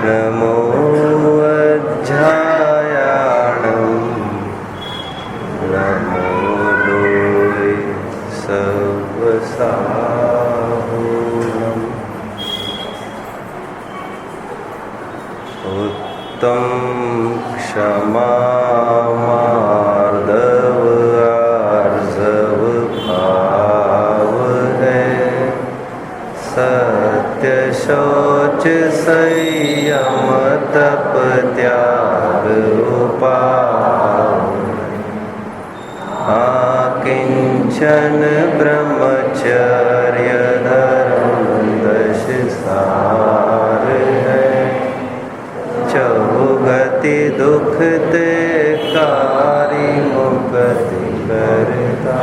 नमो अध्यायाणं नमो लोय सर्वसाहूनम् उत्तम क्षमा मार्दव आर्जव भाव है सत्य शौच संयम तप त्याग उपाय आकिंचन ब्रह्मचर्य धर्म दश सार है चहुगति दुख ते कारी मुक्ति करता।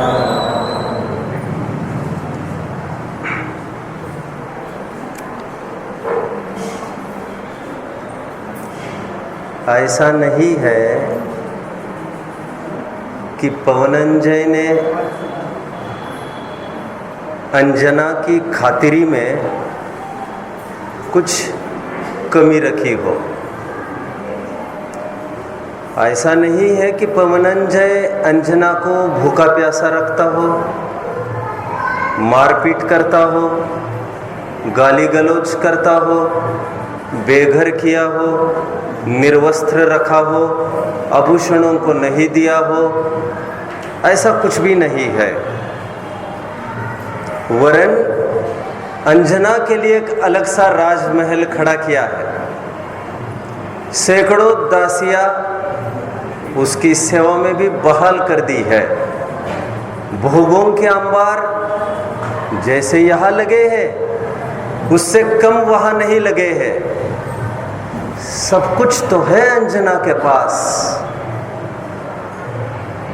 ऐसा नहीं है कि पवनंजय ने अंजना की खातिरी में कुछ कमी रखी हो। ऐसा नहीं है कि पवनंजय अंजना को भूखा प्यासा रखता हो, मारपीट करता हो, गाली गलौज करता हो, बेघर किया हो, निर्वस्त्र रखा हो, आभूषणों को नहीं दिया हो, ऐसा कुछ भी नहीं है। वरन अंजना के लिए एक अलग सा राजमहल खड़ा किया है। सैकड़ों दासियां उसकी सेवा में भी बहाल कर दी है। भोगों के अंबार जैसे यहाँ लगे हैं उससे कम वहाँ नहीं लगे हैं। सब कुछ तो है अंजना के पास।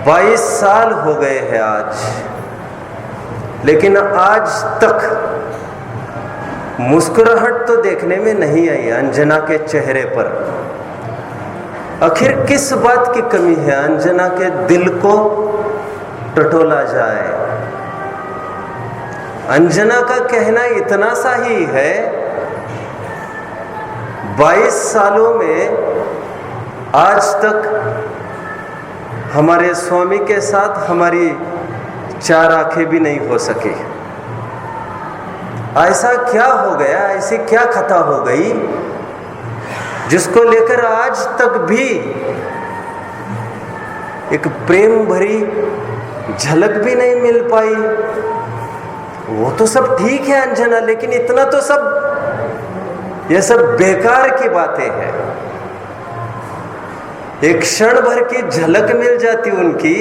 22 साल हो गए हैं आज, लेकिन आज तक मुस्कुराहट तो देखने में नहीं आई अंजना के चेहरे पर। आखिर किस बात की कमी है अंजना के दिल को टटोला जाए। अंजना का कहना इतना सा ही है, 22 सालों में आज तक हमारे स्वामी के साथ हमारी 4 आंखें भी नहीं हो सकी। ऐसा क्या हो गया, ऐसी क्या खता हो गई जिसको लेकर आज तक भी एक प्रेम भरी झलक भी नहीं मिल पाई। वो तो सब ठीक है अंजना, लेकिन इतना तो सब, ये सब बेकार की बातें हैं। एक क्षण भर की झलक मिल जाती उनकी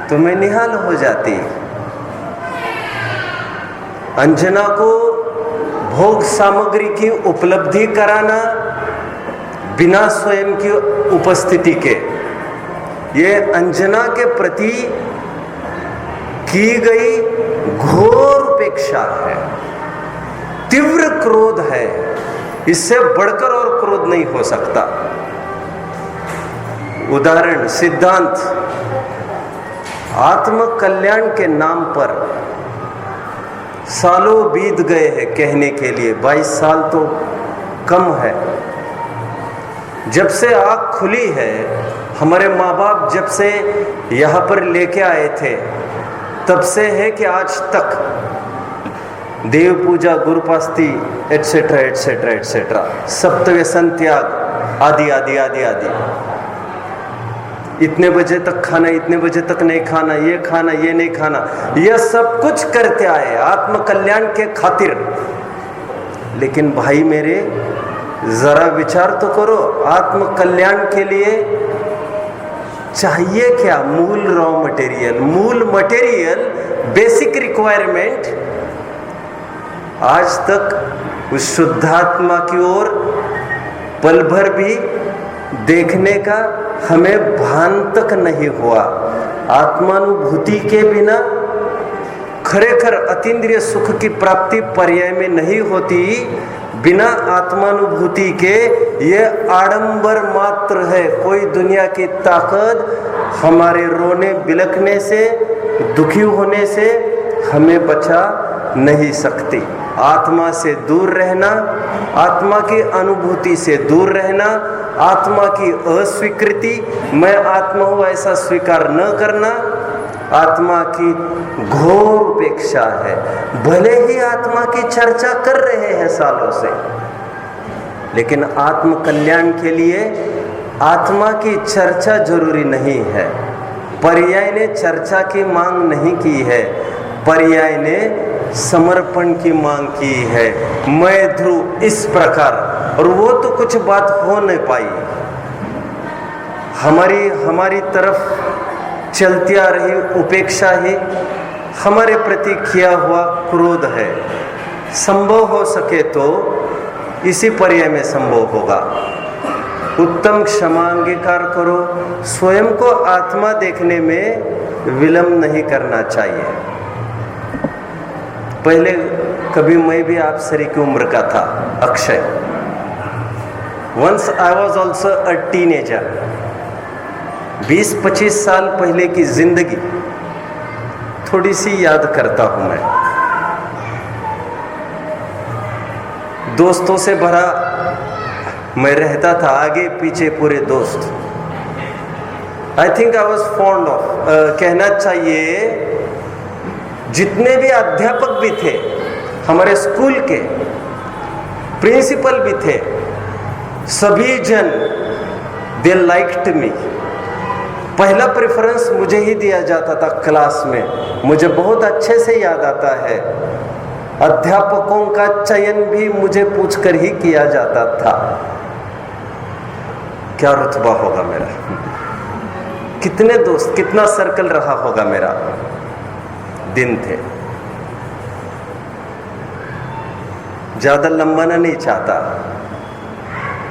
तो मैं निहाल हो जाती। अंजना को भोग सामग्री की उपलब्धि कराना बिना स्वयं की उपस्थिति के, ये अंजना के प्रति की गई घोर उपेक्षा है, तीव्र क्रोध है। इससे बढ़कर और क्रोध नहीं हो सकता। उदाहरण, सिद्धांत आत्म कल्याण के नाम पर सालों बीत गए हैं कहने के लिए, 22 साल तो कम है। जब से आँख खुली है, हमारे माँ बाप जब से यहाँ पर लेके आए थे तब से है कि आज तक देव पूजा, गुरुपास्ती एटसेट्रा एटसेट्रा एटसेट्रा, सप्तव्यसन त्याग आदि आदि आदि आदि। इतने बजे तक खाना, इतने बजे तक नहीं खाना, ये नहीं खाना, यह सब कुछ करते आए आत्म कल्याण के खातिर। लेकिन भाई मेरे, जरा विचार तो करो, आत्म कल्याण के लिए चाहिए क्या? मूल रॉ मटेरियल, बेसिक रिक्वायरमेंट। आज तक उस शुद्धात्मा की ओर पल भर भी देखने का हमें भान तक नहीं हुआ। आत्मानुभूति के बिना खरेखर अतीन्द्रिय सुख की प्राप्ति पर्याय में नहीं होती। बिना आत्मानुभूति के ये आडंबर मात्र है। कोई दुनिया की ताकत हमारे रोने बिलखने से, दुखी होने से हमें बचा नहीं सकती। आत्मा से दूर रहना, आत्मा की अनुभूति से दूर रहना, आत्मा की अस्वीकृति, मैं आत्मा हूँ ऐसा स्वीकार न करना, आत्मा की घोर उपेक्षा है। भले ही आत्मा की चर्चा कर रहे हैं सालों से, लेकिन आत्म कल्याण के लिए आत्मा की चर्चा जरूरी नहीं है। पर्याय ने चर्चा की मांग नहीं की है, पर्याय ने समर्पण की मांग की है। मैं ध्रुव इस प्रकार, और वो तो कुछ बात हो नहीं पाई। हमारी तरफ चलती आ रही उपेक्षा ही हमारे प्रति किया हुआ क्रोध है। संभव हो सके तो इसी पर्याय में संभव होगा। उत्तम क्षमा अंगीकार करो, स्वयं को आत्मा देखने में विलंब नहीं करना चाहिए। पहले कभी मैं भी आप सरी की उम्र का था, Akshay. Once I was also a teenager. 20-25 साल पहले की जिंदगी थोड़ी सी याद करता हूं मैं। दोस्तों से भरा मैं रहता था, आगे पीछे पूरे दोस्त। I think I was fond of, कहना चाहिए जितने भी अध्यापक भी थे हमारे स्कूल के, प्रिंसिपल भी थे, सभी जन दे लाइक्ड मी। पहला प्रेफरेंस मुझे ही दिया जाता था क्लास में। मुझे बहुत अच्छे से याद आता है, अध्यापकों का चयन भी मुझे पूछकर ही किया जाता था। क्या रुतबा होगा मेरा, कितने दोस्त, कितना सर्कल रहा होगा मेरा। दिन थे। ज्यादा लंबाना नहीं चाहता,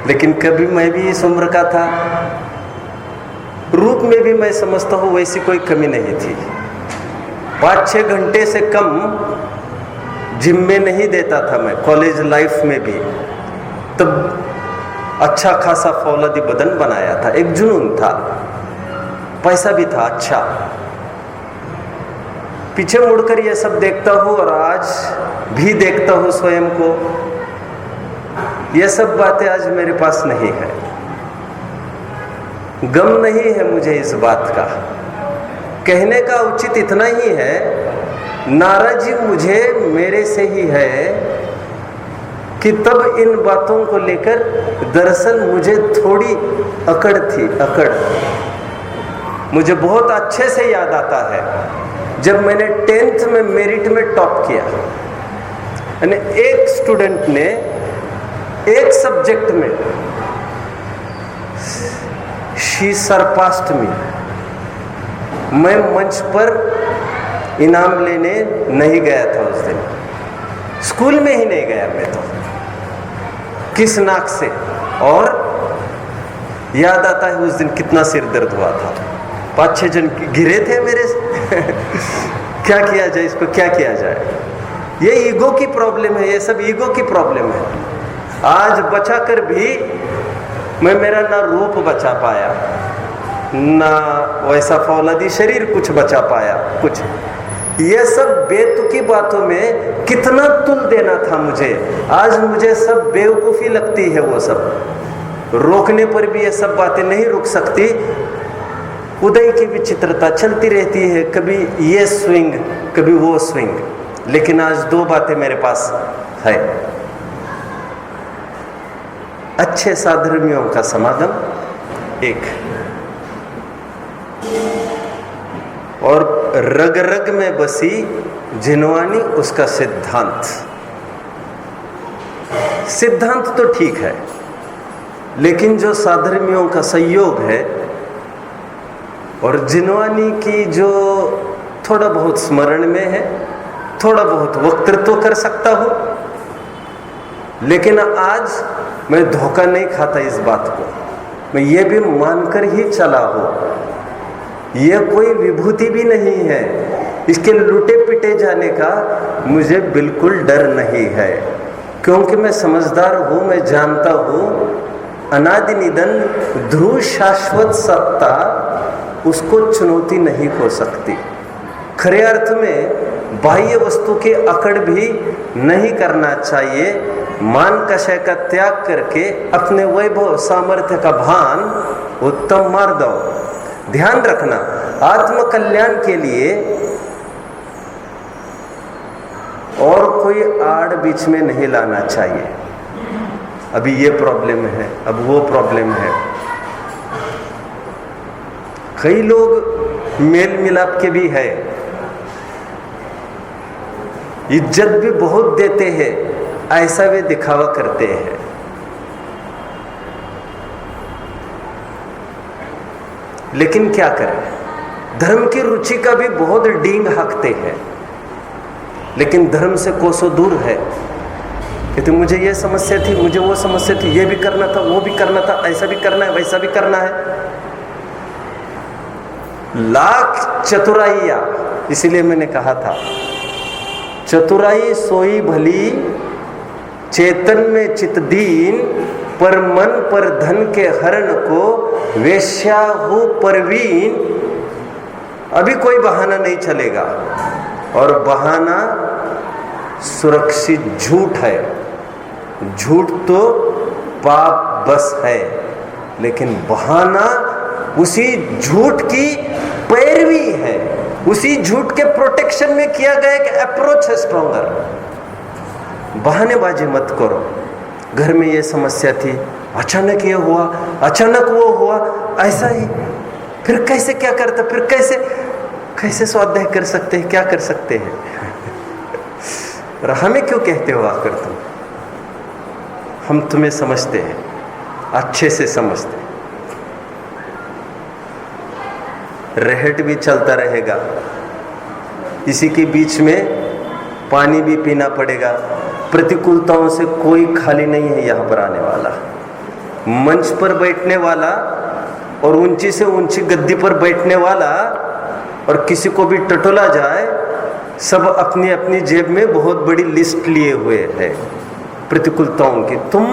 लेकिन कभी मैं भी इस उम्र का था। रूप में भी मैं समझता हूँ वैसी कोई कमी नहीं थी। 5-6 घंटे से कम जिम में नहीं देता था मैं, कॉलेज लाइफ में भी। तब अच्छा खासा फौलादी बदन बनाया था, एक जुनून था, पैसा भी था अच्छा। पीछे मुड़कर ये सब देखता हूँ और आज भी देखता हूँ स्वयं को। ये सब बातें आज मेरे पास नहीं है। गम नहीं है मुझे इस बात का। कहने का उचित इतना ही है, नाराजी मुझे मेरे से ही है कि तब इन बातों को लेकर दरअसल मुझे थोड़ी अकड़ थी। अकड़ मुझे बहुत अच्छे से याद आता है जब मैंने 10th में मेरिट में टॉप किया। यानी एक स्टूडेंट ने एक सब्जेक्ट में शी सरपास्ड मी। मैं मंच पर इनाम लेने नहीं गया था उस दिन, स्कूल में ही नहीं गया मैं तो, किस नाक से। और याद आता है उस दिन कितना सिर दर्द हुआ था। 5-6 जन घिरे थे मेरे से। क्या किया जाए इसको, क्या किया जाए। ये ईगो की प्रॉब्लम है, ये सब ईगो की प्रॉब्लम है। आज बचा कर भी मैं मेरा ना रूप बचा पाया, ना वैसा फौलादी शरीर कुछ बचा पाया कुछ। ये सब बेतुकी बातों में कितना तुल देना था मुझे। आज मुझे सब बेवकूफ़ी लगती है। वो सब रोकने पर भी ये सब बातें नहीं रुक सकती। उदय की विचित्रता चलती रहती है, कभी ये स्विंग कभी वो स्विंग। लेकिन आज 2 बातें मेरे पास है। अच्छे साधर्मियों का समागम एक, और रग रग में बसी जिनवानी उसका सिद्धांत। सिद्धांत तो ठीक है, लेकिन जो साधर्मियों का संयोग है और जिनवानी की जो थोड़ा बहुत स्मरण में है, थोड़ा बहुत वक्तृत्व कर सकता हूँ, लेकिन आज मैं धोखा नहीं खाता इस बात को। मैं ये भी मानकर ही चला हूँ, ये कोई विभूति भी नहीं है, इसके लुटे पिटे जाने का मुझे बिल्कुल डर नहीं है, क्योंकि मैं समझदार हूँ। मैं जानता हूँ अनादि निधन ध्रुव शाश्वत सत्ता उसको चुनौती नहीं हो सकती। खरे अर्थ में बाह्य वस्तु की अकड़ भी नहीं करना चाहिए। मान कषय का त्याग करके अपने वैभव सामर्थ्य का भान उत्तम मार्ग। ध्यान रखना, आत्म कल्याण के लिए और कोई आड़ बीच में नहीं लाना चाहिए। अभी ये प्रॉब्लम है, अब वो प्रॉब्लम है। कई लोग मेल मिलाप के भी है, इज्जत भी बहुत देते हैं, ऐसा वे दिखावा करते हैं। लेकिन क्या करें, धर्म की रुचि का भी बहुत डींग हाँकते हैं, लेकिन धर्म से कोसों दूर है। कहते मुझे ये समस्या थी, मुझे वो समस्या थी, ये भी करना था, वो भी करना था, ऐसा भी करना है, वैसा भी करना है। लाख चतुराइया, इसीलिए मैंने कहा था चतुराई सोई भली, चेतन में चित दीन, पर मन पर धन के हरण को, वेश्या हो परवीन। अभी कोई बहाना नहीं चलेगा, और बहाना सुरक्षित झूठ है। झूठ तो पाप बस है, लेकिन बहाना उसी झूठ की पैरवी है, उसी झूठ के प्रोटेक्शन में किया गया एक अप्रोच है स्ट्रॉन्गर। बहानेबाजी मत करो। घर में ये समस्या थी, अचानक ये हुआ, अचानक वो हुआ, ऐसा ही, फिर कैसे क्या करता, फिर कैसे स्वाध्याय कर सकते हैं, क्या कर सकते हैं। और हमें क्यों कहते हो आकर तुम? हम तुम्हें समझते हैं, अच्छे से समझते हैं। रहट भी चलता रहेगा, इसी के बीच में पानी भी पीना पड़ेगा। प्रतिकूलताओं से कोई खाली नहीं है यहाँ पर आने वाला। मंच पर बैठने वाला और ऊंची से ऊंची गद्दी पर बैठने वाला, और किसी को भी टटोला जाए, सब अपनी अपनी जेब में बहुत बड़ी लिस्ट लिए हुए है प्रतिकूलताओं की। तुम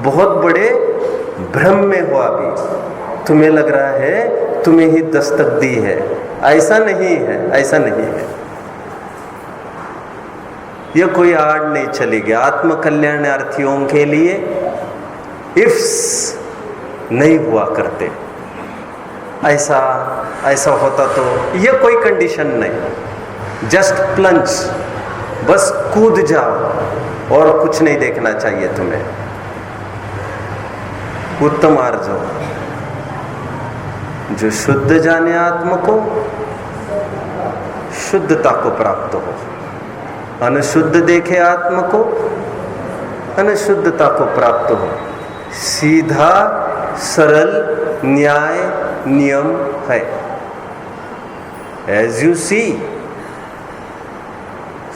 बहुत बड़े भ्रम में हो अभी, तुम्हें लग रहा है तुम्हें ही दस्तक दी है। ऐसा नहीं है, ऐसा नहीं है। यह कोई आड़ नहीं चलेगी। आत्म कल्याणार्थियों के लिए इफ्स नहीं हुआ करते। ऐसा होता तो यह कोई कंडीशन नहीं, जस्ट प्लंज, बस कूद जाओ और कुछ नहीं देखना चाहिए तुम्हें। उत्तम आर्जो, जो शुद्ध जाने आत्म को, शुद्धता को प्राप्त हो। अनुशुद्ध देखे आत्म को, अनुशुद्धता को प्राप्त हो। सीधा सरल न्याय नियम है। As you see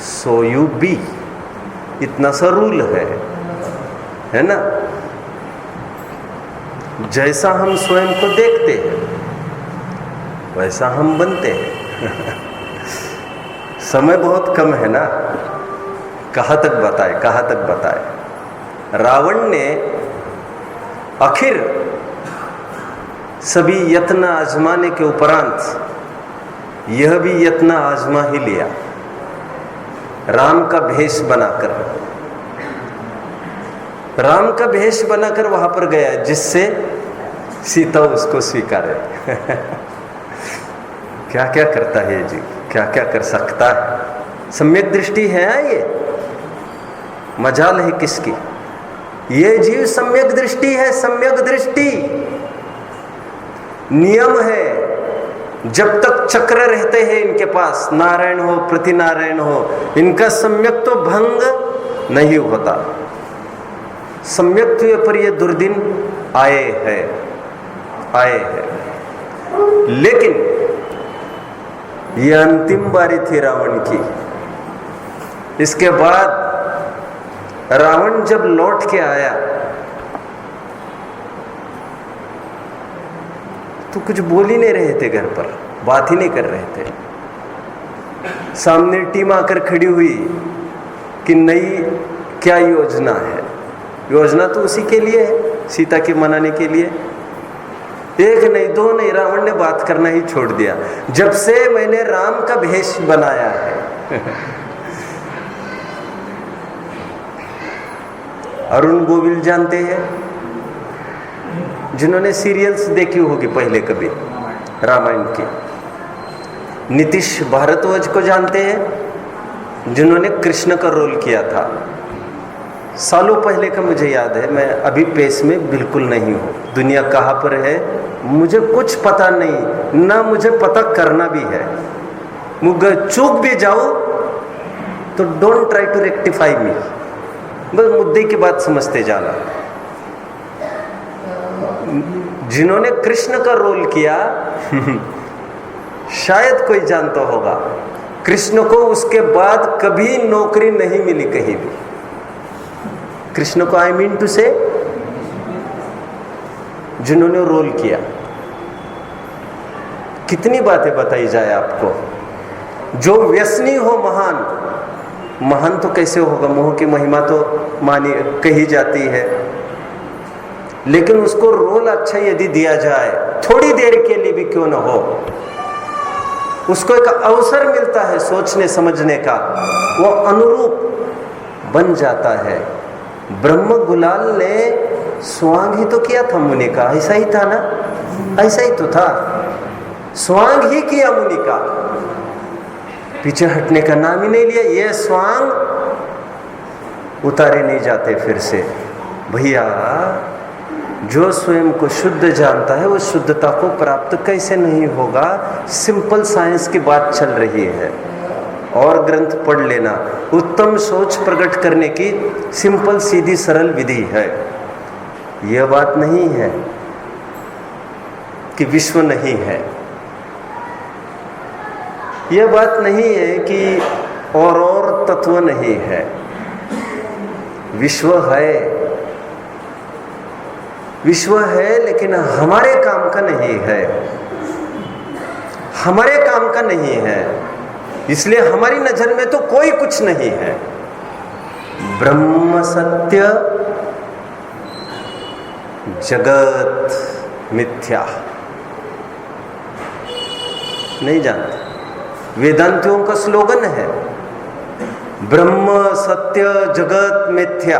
so you be, इतना सा रूल है ना। जैसा हम स्वयं को देखते हैं वैसा हम बनते हैं। समय बहुत कम है ना, कहाँ तक बताए। रावण ने आखिर सभी यत्न आजमाने के उपरांत यह भी यत्न आजमा ही लिया, राम का भेष बनाकर वहां पर गया, जिससे सीता उसको स्वीकारे। क्या क्या करता है जी, क्या क्या कर सकता है। सम्यक दृष्टि है ये, मजाल है किसकी। ये जीव सम्यक दृष्टि है, सम्यक दृष्टि नियम है। जब तक चक्र रहते हैं इनके पास, नारायण हो प्रति नारायण हो, इनका सम्यक तो भंग नहीं होता। सम्यक्त्व पर ये दुर्दिन आए हैं। लेकिन ये अंतिम बारी थी रावण की। इसके बाद रावण जब लौट के आया तो कुछ बोल ही नहीं रहे थे, घर पर बात ही नहीं कर रहे थे। सामने टीम आकर खड़ी हुई कि नई क्या योजना है। योजना तो उसी के लिए है, सीता के मनाने के लिए। एक नहीं दो नहीं, रावण ने बात करना ही छोड़ दिया। जब से मैंने राम का भेष बनाया है अरुण गोविल जानते हैं, जिन्होंने सीरियल्स देखी होगी पहले कभी रामायण की। नीतीश भारद्वाज को जानते हैं, जिन्होंने कृष्ण का रोल किया था। सालों पहले का मुझे याद है, मैं अभी पेश में बिल्कुल नहीं हूँ, दुनिया कहाँ पर है मुझे कुछ पता नहीं, ना मुझे पता करना भी है। मुझे चूक भी जाऊँ तो डोंट ट्राई टू रेक्टिफाई मी, बस मुद्दे की बात समझते जाना। जिन्होंने कृष्ण का रोल किया शायद कोई जानता होगा, कृष्ण को उसके बाद कभी नौकरी नहीं मिली कहीं भी। कृष्ण को आई मीन टू से जिन्होंने रोल किया। कितनी बातें बताई जाए आपको। जो व्यसनी हो महान, महान तो कैसे होगा, मोह की महिमा तो मानी कही जाती है, लेकिन उसको रोल अच्छा यदि दिया जाए थोड़ी देर के लिए भी क्यों न हो, उसको एक अवसर मिलता है सोचने समझने का, वो अनुरूप बन जाता है। ब्रह्म गुलाल ने स्वांग ही तो किया था मुनि का, ऐसा ही था ना, ऐसा ही तो था, स्वांग ही किया मुनि का, पीछे हटने का नाम ही नहीं लिया। ये स्वांग उतारे नहीं जाते फिर से। भैया जो स्वयं को शुद्ध जानता है वो शुद्धता को प्राप्त कैसे नहीं होगा। सिंपल साइंस की बात चल रही है, और ग्रंथ पढ़ लेना। उत्तम सोच प्रकट करने की सिंपल सीधी सरल विधि है। यह बात नहीं है कि विश्व नहीं है, यह बात नहीं है कि और तत्व नहीं है। विश्व है, विश्व है, लेकिन हमारे काम का नहीं है, हमारे काम का नहीं है, इसलिए हमारी नजर में तो कोई कुछ नहीं है। ब्रह्म सत्य, जगत मिथ्या। नहीं जानते, वेदांतियों का स्लोगन है ब्रह्म सत्य जगत मिथ्या।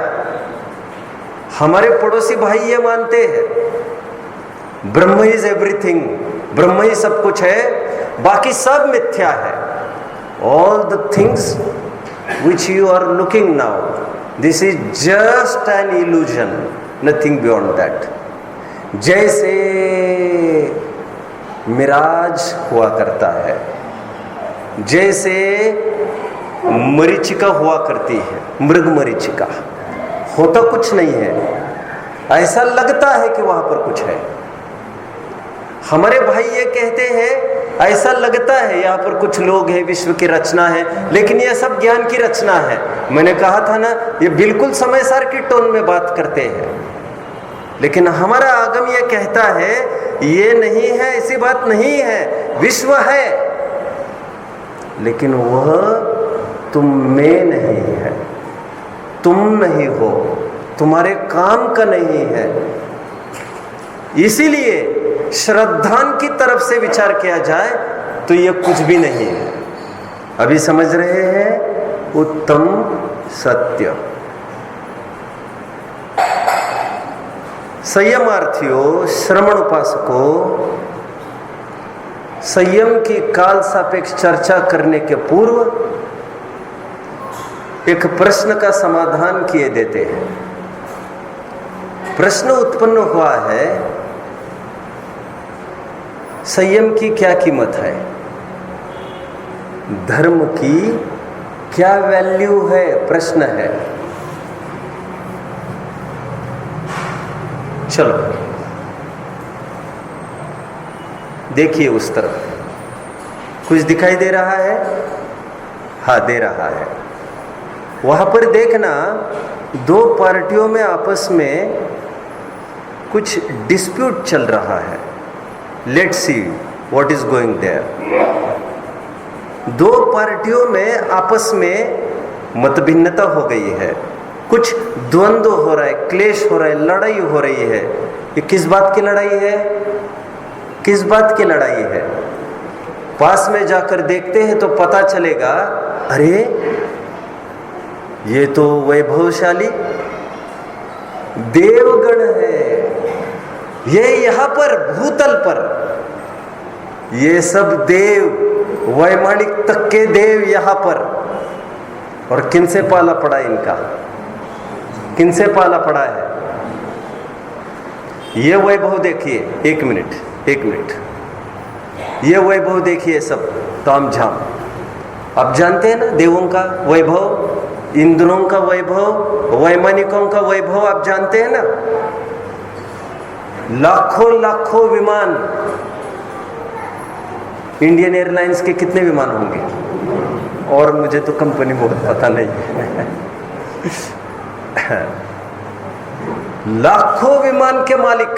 हमारे पड़ोसी भाई ये मानते हैं ब्रह्म इज एवरीथिंग, ब्रह्म ही सब कुछ है, बाकी सब मिथ्या है। All the things which you are looking now, this is just an illusion, nothing beyond that. जैसे मिराज हुआ करता है, जैसे मरीचिका हुआ करती है, मृग मरीचिका, होता कुछ नहीं है, ऐसा लगता है कि वहां पर कुछ है। हमारे भाई ये कहते हैं ऐसा लगता है यहाँ पर कुछ लोग हैं, विश्व की रचना है, लेकिन ये सब ज्ञान की रचना है। मैंने कहा था ना, ये बिल्कुल समय सार की टोन में बात करते हैं, लेकिन हमारा आगम ये कहता है ये नहीं है, ऐसी बात नहीं है, विश्व है, लेकिन वह तुम में नहीं है, तुम नहीं हो, तुम्हारे काम का नहीं है। इसीलिए श्रद्धान की तरफ से विचार किया जाए तो ये कुछ भी नहीं है। अभी समझ रहे हैं उत्तम सत्य। संयमार्थियों, श्रवण उपासकों, संयम की काल सापेक्ष चर्चा करने के पूर्व एक प्रश्न का समाधान किए देते हैं। प्रश्न उत्पन्न हुआ है, संयम की क्या कीमत है, धर्म की क्या वैल्यू है, प्रश्न है। चलो देखिए उस तरफ कुछ दिखाई दे रहा है, हाँ दे रहा है। वहां पर देखना, दो पार्टियों में आपस में कुछ डिस्प्यूट चल रहा है। Let's see what is going there. दो पार्टियों में आपस में मतभिन्नता हो गई है, कुछ द्वंद्व हो रहा है, क्लेश हो रहा है, लड़ाई हो रही है। ये किस बात की लड़ाई है, किस बात की लड़ाई है? पास में जाकर देखते हैं तो पता चलेगा, अरे ये तो वैभवशाली, देवगण है, ये यहां पर भूतल पर ये सब देव, वैमानिक तक के देव यहां पर। और किनसे पाला पड़ा इनका, किनसे पाला पड़ा है? ये वैभव देखिए, एक मिनट, ये वैभव देखिए सब तामझाम। आप जानते हैं ना देवों का वैभव, इंद्रों का वैभव, वैमानिकों का वैभव आप जानते हैं ना। लाखों लाखों विमान, इंडियन एयरलाइंस के कितने विमान होंगे? और मुझे तो कंपनी बहुत पता नहीं है। लाखों विमान के मालिक,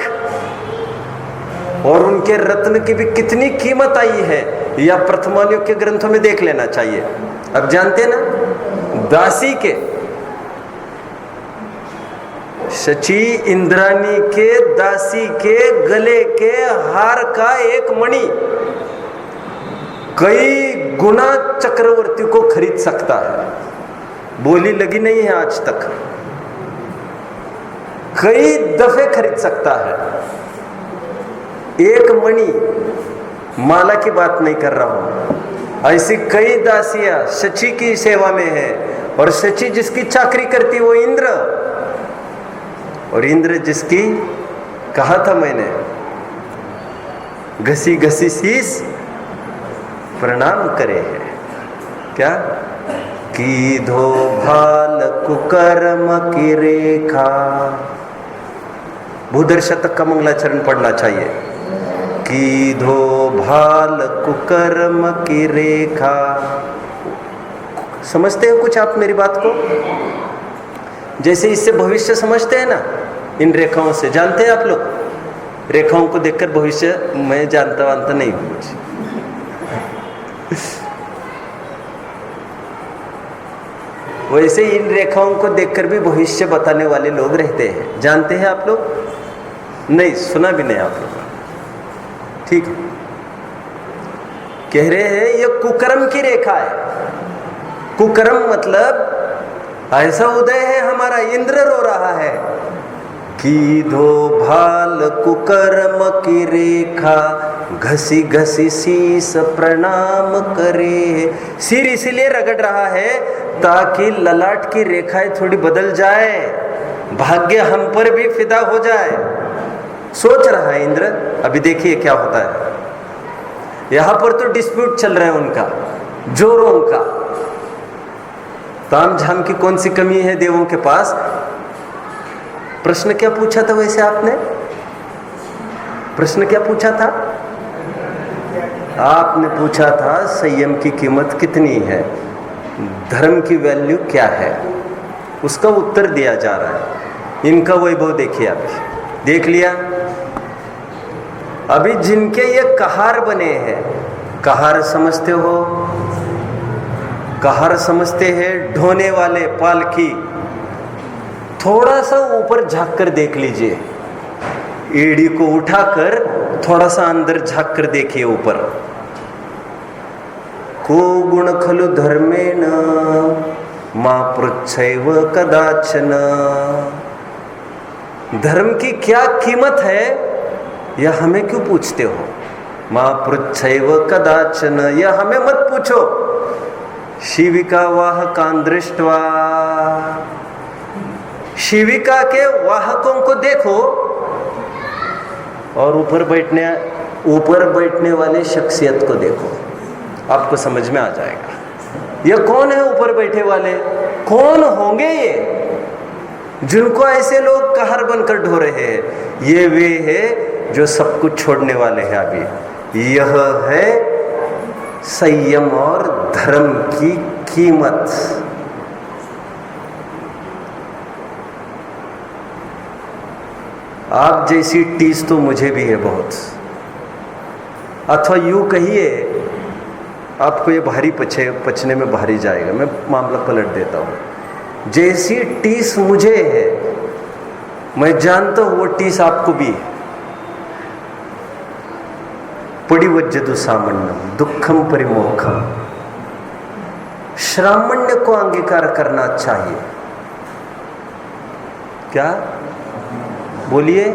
और उनके रत्न की भी कितनी कीमत आई है, या प्रथमानियों के ग्रंथों में देख लेना चाहिए। अब जानते हैं ना, दासी के, शची इंद्राणी के दासी के गले के हार का एक मणि कई गुना चक्रवर्ती को खरीद सकता है। बोली लगी नहीं है आज तक, कई दफे खरीद सकता है। एक मणि, माला की बात नहीं कर रहा हूं, ऐसी कई दासियां शची की सेवा में है। और शची जिसकी चाकरी करती वो इंद्र, और इंद्र जिसकी, कहा था मैंने, घसी घसी शीस प्रणाम करे है। क्या? की धो भाल कुकर्म की रेखा। भूधर शतक का मंगलाचरण पढ़ना चाहिए। की धो भाल कुकर्म की रेखा। समझते हो कुछ आप मेरी बात को? जैसे इससे भविष्य समझते हैं ना, इन रेखाओं से जानते हैं आप लोग? रेखाओं को देखकर भविष्य मैं जानता नहीं हूं कुछ। वैसे इन रेखाओं को देखकर भी भविष्य बताने वाले लोग रहते हैं, जानते हैं आप लोग? नहीं, सुना भी नहीं आप लोग। ठीक है, कह रहे हैं ये कुकर्म की रेखा है। कुकर्म मतलब ऐसा उदय है हमारा, इंद्र रो रहा है कि धो भाल कुकर्म की रेखा, घसी घसी शीस प्रणाम करे। सिर इसीलिए रगड़ रहा है ताकि ललाट की रेखाएं थोड़ी बदल जाए, भाग्य हम पर भी फिदा हो जाए। सोच रहा है इंद्र, अभी देखिए क्या होता है। यहां पर तो डिस्प्यूट चल रहा है उनका, जोरों का। तामझाम की कौन सी कमी है देवों के पास? प्रश्न क्या पूछा था वैसे आपने? प्रश्न क्या पूछा था? आपने पूछा था संयम की कीमत कितनी है, धर्म की वैल्यू क्या है, उसका उत्तर दिया जा रहा है। इनका वैभव देखिए, आप देख लिया। अभी जिनके ये कहार बने हैं, कहार समझते हो? कहार समझते हैं, ढोने वाले पालकी। थोड़ा सा ऊपर झांक कर देख लीजिए, एड़ी को उठाकर थोड़ा सा अंदर झांक कर देखिए ऊपर। को गुण खलु धर्मेण मां पृच्छैव कदाचन। धर्म की क्या कीमत है यह हमें क्यों पूछते हो? मां पृच्छैव कदाचन, यह हमें मत पूछो। शिविका वाहकान दृष्ट्वा, शिविका के वाहकों को देखो, और ऊपर बैठने वाले शख्सियत को देखो, आपको समझ में आ जाएगा। ये कौन है ऊपर बैठे वाले? कौन होंगे ये जिनको ऐसे लोग कहर बनकर ढो रहे हैं? ये वे है जो सब कुछ छोड़ने वाले हैं। अभी यह है संयम और धर्म की कीमत। आप जैसी टीस तो मुझे भी है बहुत, अथवा यूं कहिए आपको ये भारी पचने में भारी जाएगा। मैं मामला पलट देता हूं। जैसी टीस मुझे है, मैं जानता हूं वो टीस आपको भी है। पड़िवज्जतु सामण्यम दुखम परिमोखम। श्रामण्य को अंगीकार करना चाहिए। क्या? बोलिए।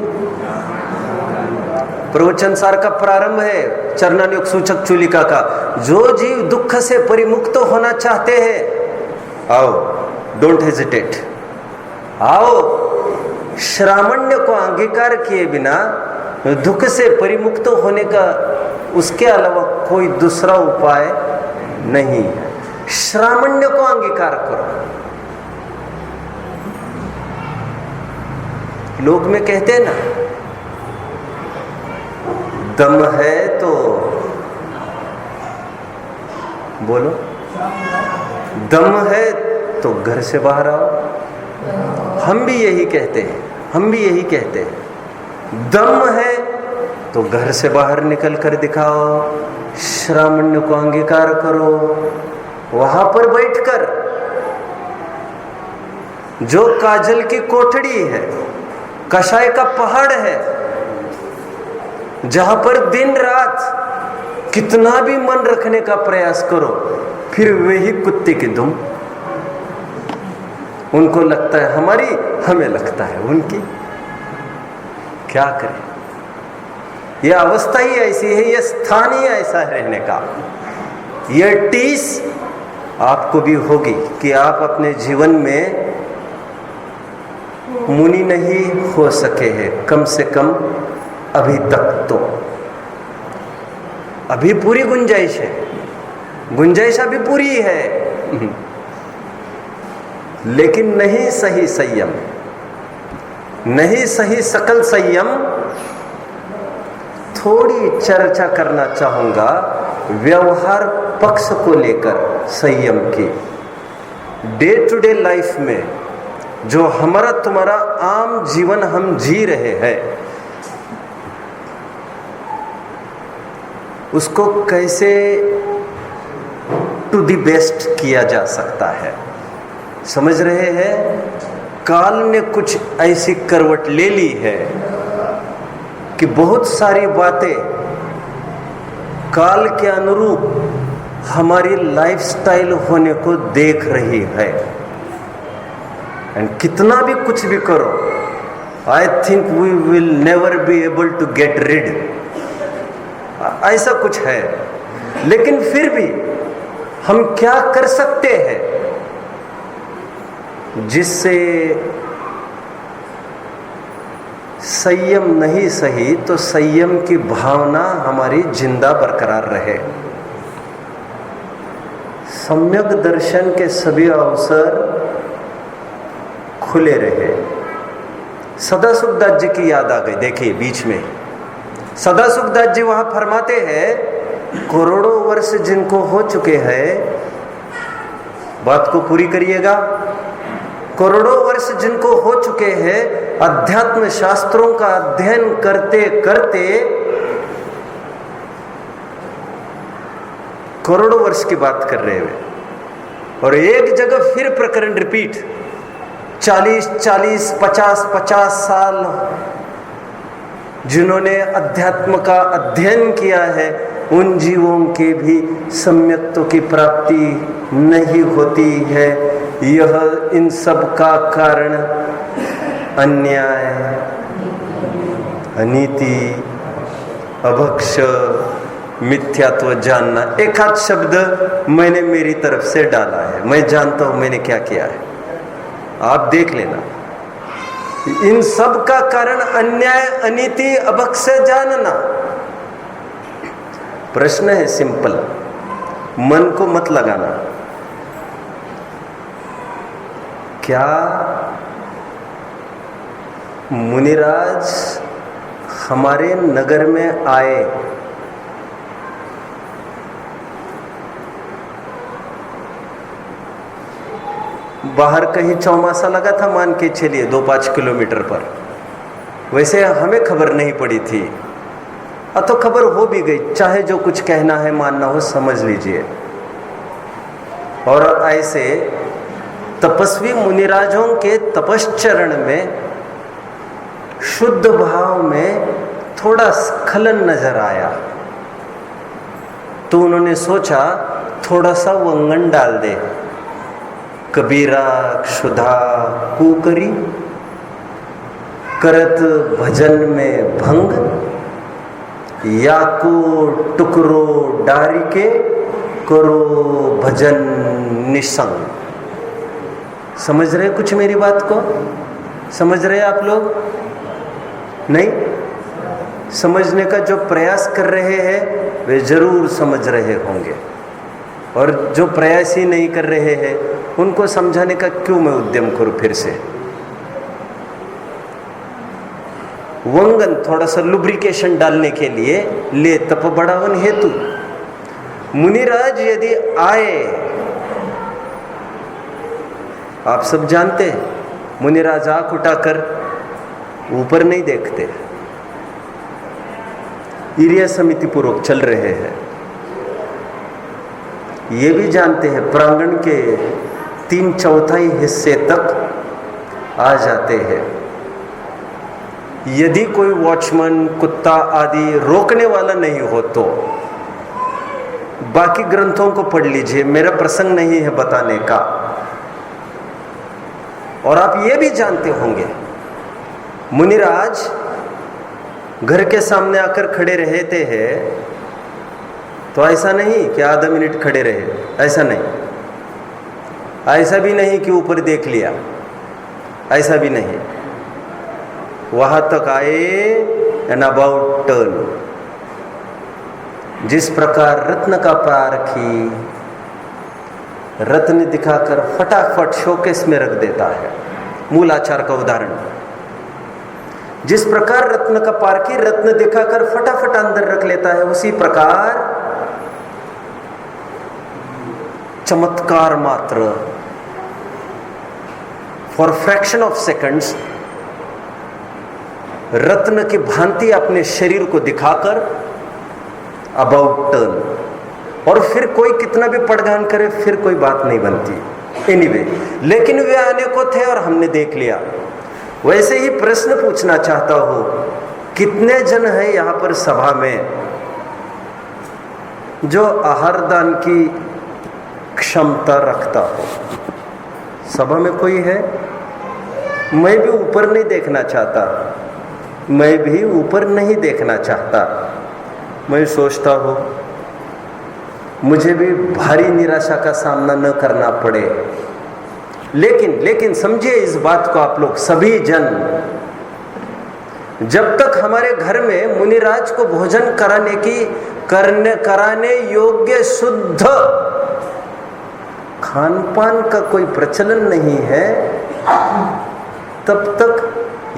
प्रवचन सार का प्रारंभ है चरणानुग सूचक चूलिका का। जो जीव दुख से परिमुक्त होना चाहते हैं, आओ, डोंट हेजिटेट, आओ। श्रामण्य को अंगीकार किए बिना दुख से परिमुक्त होने का उसके अलावा कोई दूसरा उपाय नहीं है। श्रामण्य को अंगीकार करो। लोक में कहते हैं ना, दम है तो बोलो, दम है तो घर से बाहर आओ। हम भी यही कहते हैं, हम भी यही कहते हैं। दम है तो घर से बाहर निकल कर दिखाओ, श्रामण्य को अंगीकार करो। वहां पर बैठकर जो काजल की कोठड़ी है, कषाय का पहाड़ है, जहां पर दिन रात कितना भी मन रखने का प्रयास करो, फिर वही कुत्ते की दुम। उनको लगता है हमारी, हमें लगता है उनकी। क्या करें, यह अवस्था ही ऐसी है, यह स्थान ही ऐसा है रहने का। यह टीस आपको भी होगी कि आप अपने जीवन में मुनि नहीं हो सके हैं, कम से कम अभी तक। तो अभी पूरी गुंजाइश है, गुंजाइश अभी पूरी है, लेकिन नहीं सही संयम, नहीं सही सकल संयम। थोड़ी चर्चा करना चाहूंगा व्यवहार पक्ष को लेकर संयम की। डे टू डे लाइफ में जो हमारा तुम्हारा आम जीवन हम जी रहे हैं, उसको कैसे टू द बेस्ट किया जा सकता है। समझ रहे हैं, काल ने कुछ ऐसी करवट ले ली है कि बहुत सारी बातें काल के अनुरूप हमारी लाइफस्टाइल होने को देख रही है। एंड कितना भी कुछ भी करो, I think we will never be able to get rid, ऐसा कुछ है। लेकिन फिर भी हम क्या कर सकते हैं जिससे संयम नहीं सही तो संयम की भावना हमारी जिंदा बरकरार रहे। सम्यक दर्शन के सभी अवसर खुले रहे। सदासुखदास जी की याद आ गई। देखिए बीच में सदासुखदास जी वहां फरमाते हैं, करोड़ों वर्ष जिनको हो चुके हैं, बात को पूरी करिएगा, करोड़ों वर्ष जिनको हो चुके हैं अध्यात्म शास्त्रों का अध्ययन करते करते, करोड़ों वर्ष की बात कर रहे हैं, और एक जगह फिर प्रकरण रिपीट, 40-40, 50-50 साल जिन्होंने अध्यात्म का अध्ययन किया है, उन जीवों के भी सम्यक्त्व की प्राप्ति नहीं होती है। यह इन सब का कारण अन्याय, अनीति, अभक्ष, मिथ्यात्व जानना। एक आध शब्द मैंने मेरी तरफ से डाला है, मैं जानता हूं मैंने क्या किया है, आप देख लेना। इन सब का कारण अन्याय, अनीति, अभक्ष जानना। प्रश्न है सिंपल, मन को मत लगाना। क्या मुनिराज हमारे नगर में आए, बाहर कहीं चौमासा लगा था, मान के चलिए 2-5 किलोमीटर पर, वैसे हमें खबर नहीं पड़ी थी, तो खबर हो भी गई, चाहे जो कुछ कहना है मानना हो समझ लीजिए। और ऐसे तपस्वी मुनिराजों के तपश्चरण में शुद्ध भाव में थोड़ा स्खलन नजर आया, तो उन्होंने सोचा थोड़ा सा वंगन डाल दे, कबीरा क्षुधा कुकरी। करत भजन में भंग, या को टुकरो डारी के करो भजन निसंग। समझ रहे कुछ मेरी बात को? समझ रहे आप लोग? नहीं समझने का जो प्रयास कर रहे हैं वे जरूर समझ रहे होंगे, और जो प्रयास ही नहीं कर रहे हैं उनको समझाने का क्यों मैं उद्यम करूं फिर से। वंगन थोड़ा सा लुब्रिकेशन डालने के लिए ले तप बढ़ावन हेतु। मुनिराज यदि आए, आप सब जानते हैं मुनिराज आंख उठाकर ऊपर नहीं देखते, ईर्ष्या समिति पूर्वक चल रहे हैं। ये भी जानते हैं प्रांगण के 3/4 हिस्से तक आ जाते हैं। यदि कोई वॉचमैन, कुत्ता आदि रोकने वाला नहीं हो तो बाकी ग्रंथों को पढ़ लीजिए, मेरा प्रसंग नहीं है बताने का। और आप ये भी जानते होंगे मुनिराज घर के सामने आकर खड़े रहते हैं तो ऐसा नहीं कि आधा मिनट खड़े रहे, ऐसा नहीं, ऐसा भी नहीं कि ऊपर देख लिया, ऐसा भी नहीं, वहां तक आए एंड अबाउट टर्न। जिस प्रकार रत्न का पारखी रत्न दिखाकर फटाफट शोकेस में रख देता है, मूलाचार का उदाहरण। जिस प्रकार रत्न का पारखी रत्न दिखाकर फटाफट अंदर रख लेता है, उसी प्रकार चमत्कार मात्र फॉर फ्रैक्शन ऑफ सेकंड्स रत्न की भांति अपने शरीर को दिखाकर अबाउट टर्न, और फिर कोई कितना भी पड़गान करे फिर कोई बात नहीं बनती। एनीवे, लेकिन वे आने को थे और हमने देख लिया। वैसे ही प्रश्न पूछना चाहता हूं, कितने जन है यहां पर सभा में जो आहार दान की क्षमता रखता हो? सभा में कोई है? मैं भी ऊपर नहीं देखना चाहता, मैं भी ऊपर नहीं देखना चाहता। मैं सोचता हूं मुझे भी भारी निराशा का सामना न करना पड़े, लेकिन समझिए इस बात को आप लोग सभी जन, जब तक हमारे घर में मुनिराज को भोजन कराने योग्य शुद्ध खान पान का कोई प्रचलन नहीं है, तब तक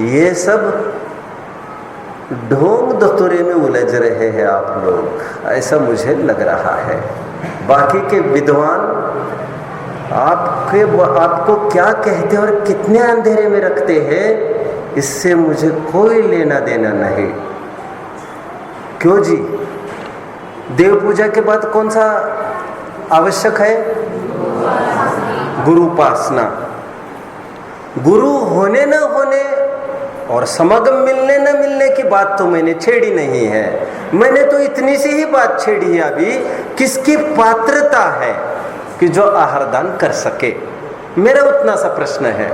ये सब ढोंग धतूरे में उलझ रहे हैं आप लोग, ऐसा मुझे लग रहा है। बाकी के विद्वान आपको क्या कहते हैं और कितने अंधेरे में रखते हैं, इससे मुझे कोई लेना देना नहीं। क्यों जी? देव पूजा के बाद कौन सा आवश्यक है? गुरु उपासना। गुरु होने न होने और समागम मिलने न मिलने की बात तो मैंने छेड़ी नहीं है। मैंने तो इतनी सी ही बात छेड़ी है अभी, किसकी पात्रता है कि जो आहार दान कर सके, मेरा उतना सा प्रश्न है।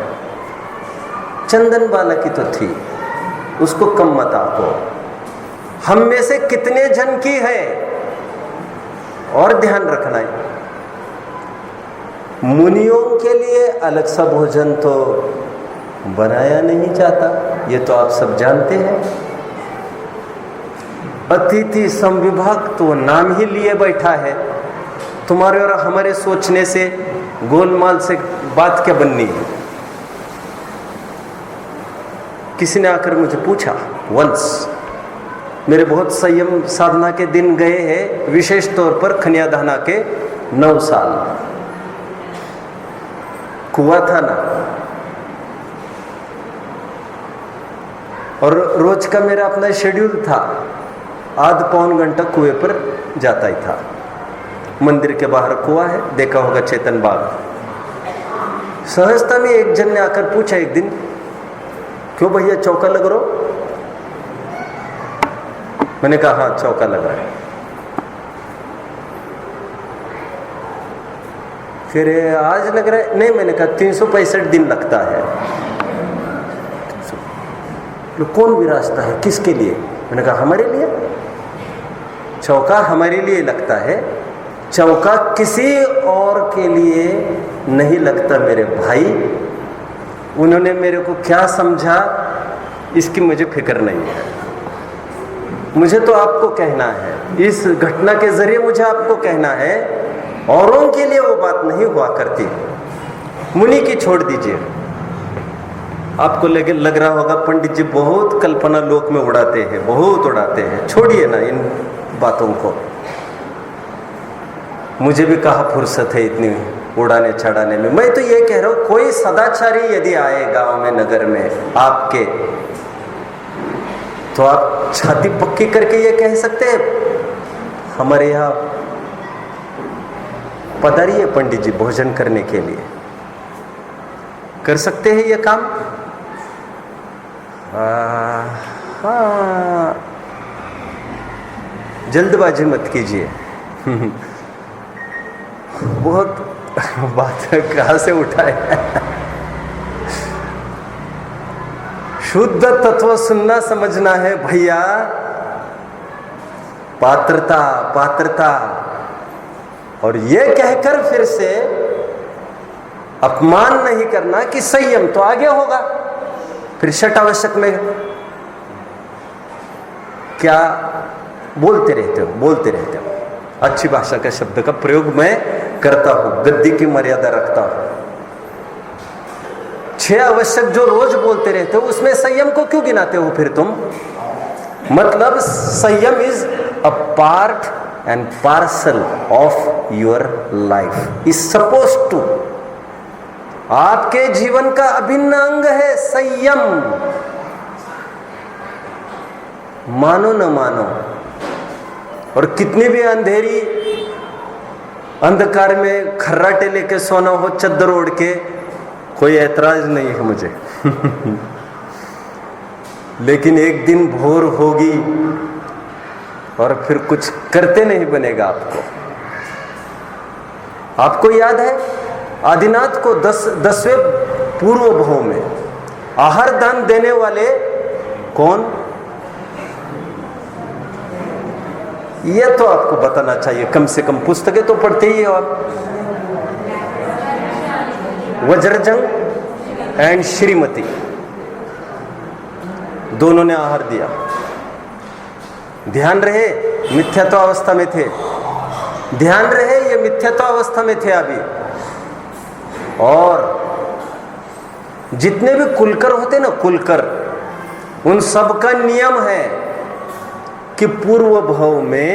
चंदन बाला की तो थी, उसको कम मत आपको। हम में से कितने जन की है? और ध्यान रखना है, मुनियों के लिए अलग सा भोजन तो बनाया नहीं जाता, ये तो आप सब जानते हैं। अतिथि संविभाग तो नाम ही लिए बैठा है। तुम्हारे और हमारे सोचने से, गोलमाल से बात क्या बननी है? किसी ने आकर मुझे पूछा वंस, मेरे बहुत संयम साधना के दिन गए हैं, विशेष तौर पर खनियाधाना के 9 साल कुआं था ना, और रोज का मेरा अपना शेड्यूल था, आध पौन घंटा कुएं पर जाता ही था। मंदिर के बाहर कुआं है, देखा होगा चेतन बाग। सहजता में एक जन ने आकर पूछा एक दिन, क्यों भैया चौका लग रहा हो? मैंने कहा हाँ चौका लग रहा है। फिर आज लग रहा है? नहीं, मैंने कहा 365 दिन लगता है। कौन विराजता है, किसके लिए? मैंने कहा हमारे लिए। चौका हमारे लिए लगता है, चौका किसी और के लिए नहीं लगता मेरे भाई। उन्होंने मेरे को क्या समझा इसकी मुझे फिक्र नहीं है। मुझे तो आपको कहना है, इस घटना के जरिए मुझे आपको कहना है, औरों के लिए वो बात नहीं हुआ करती। मुनि की छोड़ दीजिए, आपको लग रहा होगा पंडित जी बहुत कल्पना लोक में उड़ाते हैं, बहुत उड़ाते हैं। छोड़िए ना इन बातों को, मुझे भी कहाँ फुर्सत है इतनी उड़ाने चढ़ाने में। मैं तो ये कह रहा हूँ, कोई सदाचारी यदि आए गांव में, नगर में आपके, तो आप छाती पक्की करके ये कह सकते हैं हमारे यहाँ पधारिए पंडित जी भोजन करने के लिए। कर सकते हैं ये काम? हाँ, जल्दबाजी मत कीजिए। बहुत बात कहाँ से उठाए। शुद्ध तत्व सुनना समझना है भैया। पात्रता पात्रता, और ये कहकर फिर से अपमान नहीं करना कि संयम तो आगे होगा। फिर षट आवश्यक में क्या बोलते रहते हो, बोलते रहते हो। अच्छी भाषा का शब्द का प्रयोग मैं करता हूं, गद्दी की मर्यादा रखता हूं। 6 आवश्यक जो रोज बोलते रहते हो, उसमें संयम को क्यों गिनाते हो फिर तुम? मतलब संयम is a part and parcel of your life, is suppose to, आपके जीवन का अभिन्न अंग है संयम। मानो न मानो, और कितनी भी अंधेरी अंधकार में खर्राटे लेके सोना हो, चद्दर ओढ़ के, कोई ऐतराज नहीं है मुझे। लेकिन एक दिन भोर होगी और फिर कुछ करते नहीं बनेगा आपको। आपको याद है आदिनाथ को 10वें पूर्व भाव में आहार दान देने वाले कौन? यह तो आपको बताना चाहिए, कम से कम पुस्तकें तो पढ़ते ही हो आप। वज्रजंग एंड श्रीमती दोनों ने आहार दिया। ध्यान रहे मिथ्यात्व अवस्था में थे, ध्यान रहे ये मिथ्यात्व अवस्था में थे अभी। और जितने भी कुलकर होते ना, कुलकर, उन सब का नियम है कि पूर्व भाव में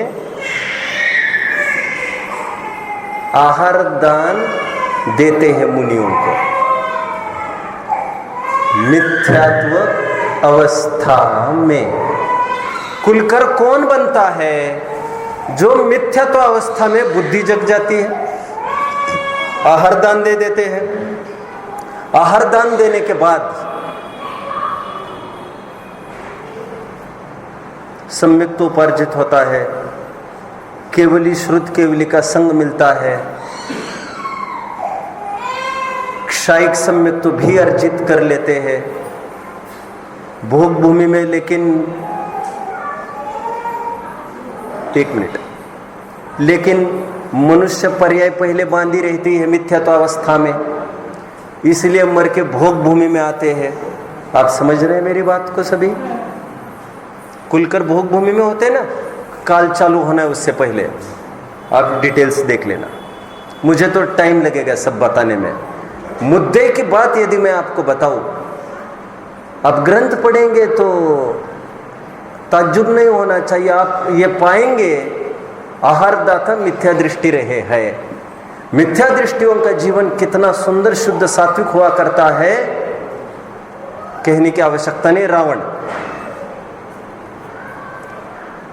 आहार दान देते हैं मुनियों को। मिथ्यात्व अवस्था में कुलकर कौन बनता है? जो मिथ्यात्व अवस्था में बुद्धि जग जाती है, आहार दान दे देते हैं। आहार दान देने के बाद सम्यक तो उपार्जित होता है, केवली श्रुत केवली का संग मिलता है, क्षायिक सम्यक तो भी अर्जित कर लेते हैं भोग भूमि में। लेकिन एक मिनट, लेकिन मनुष्य पर्याय पहले बांधी रहती है मिथ्यात्व अवस्था में, इसलिए मर के भोग भूमि में आते हैं। आप समझ रहे हैं मेरी बात को सभी? कुलकर भोग भूमि में होते हैं ना, काल चालू होना है उससे पहले, आप डिटेल्स देख लेना, मुझे तो टाइम लगेगा सब बताने में। मुद्दे की बात यदि मैं आपको बताऊं, अब ग्रंथ पढ़ेंगे तो ताज्जुब नहीं होना चाहिए, आप ये पाएंगे आहारदाता मिथ्या दृष्टि रहे है। मिथ्या दृष्टियों का जीवन कितना सुंदर शुद्ध सात्विक हुआ करता है, कहने की आवश्यकता नहीं।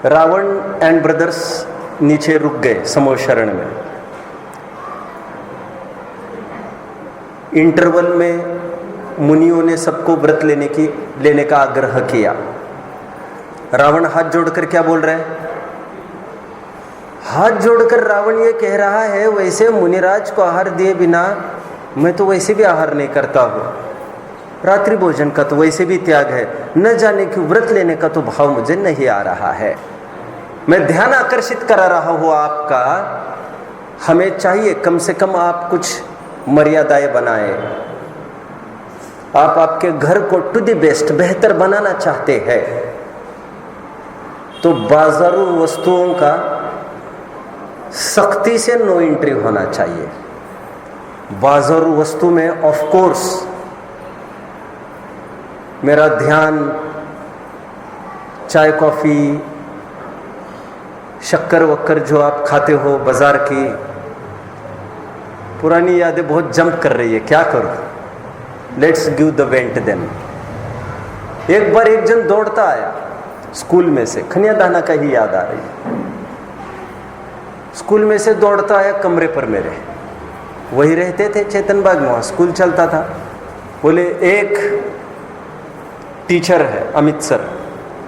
रावण एंड ब्रदर्स नीचे रुक गए समूह शरण में। इंटरवल में मुनियों ने सबको व्रत लेने का आग्रह किया। रावण हाथ जोड़कर क्या बोल रहा है? हाथ जोड़कर रावण ये कह रहा है, वैसे मुनिराज को आहार दिए बिना मैं तो वैसे भी आहार नहीं करता हूँ। रात्रि भोजन का तो वैसे भी त्याग है, न जाने क्यों व्रत लेने का तो भाव मुझे नहीं आ रहा है। मैं ध्यान आकर्षित करा रहा हूँ आपका। हमें चाहिए कम से कम आप कुछ मर्यादाएं बनाए। आप आपके घर को टू द बेस्ट बेहतर बनाना चाहते हैं तो बाजारू वस्तुओं का सख्ती से नो एंट्री होना चाहिए। बाजारू वस्तु में ऑफ कोर्स मेरा ध्यान चाय कॉफी शक्कर वक्कर जो आप खाते हो बाजार की, पुरानी यादें बहुत जंप कर रही है, क्या करूं? Let's give the went them. एक बार एक जन दौड़ता आया स्कूल में से, खनिया दाना का ही याद आ रही है। स्कूल में से दौड़ता आया कमरे पर मेरे, वही रहते थे चेतन बाग में, वहां स्कूल चलता था। बोले एक टीचर है अमित सर,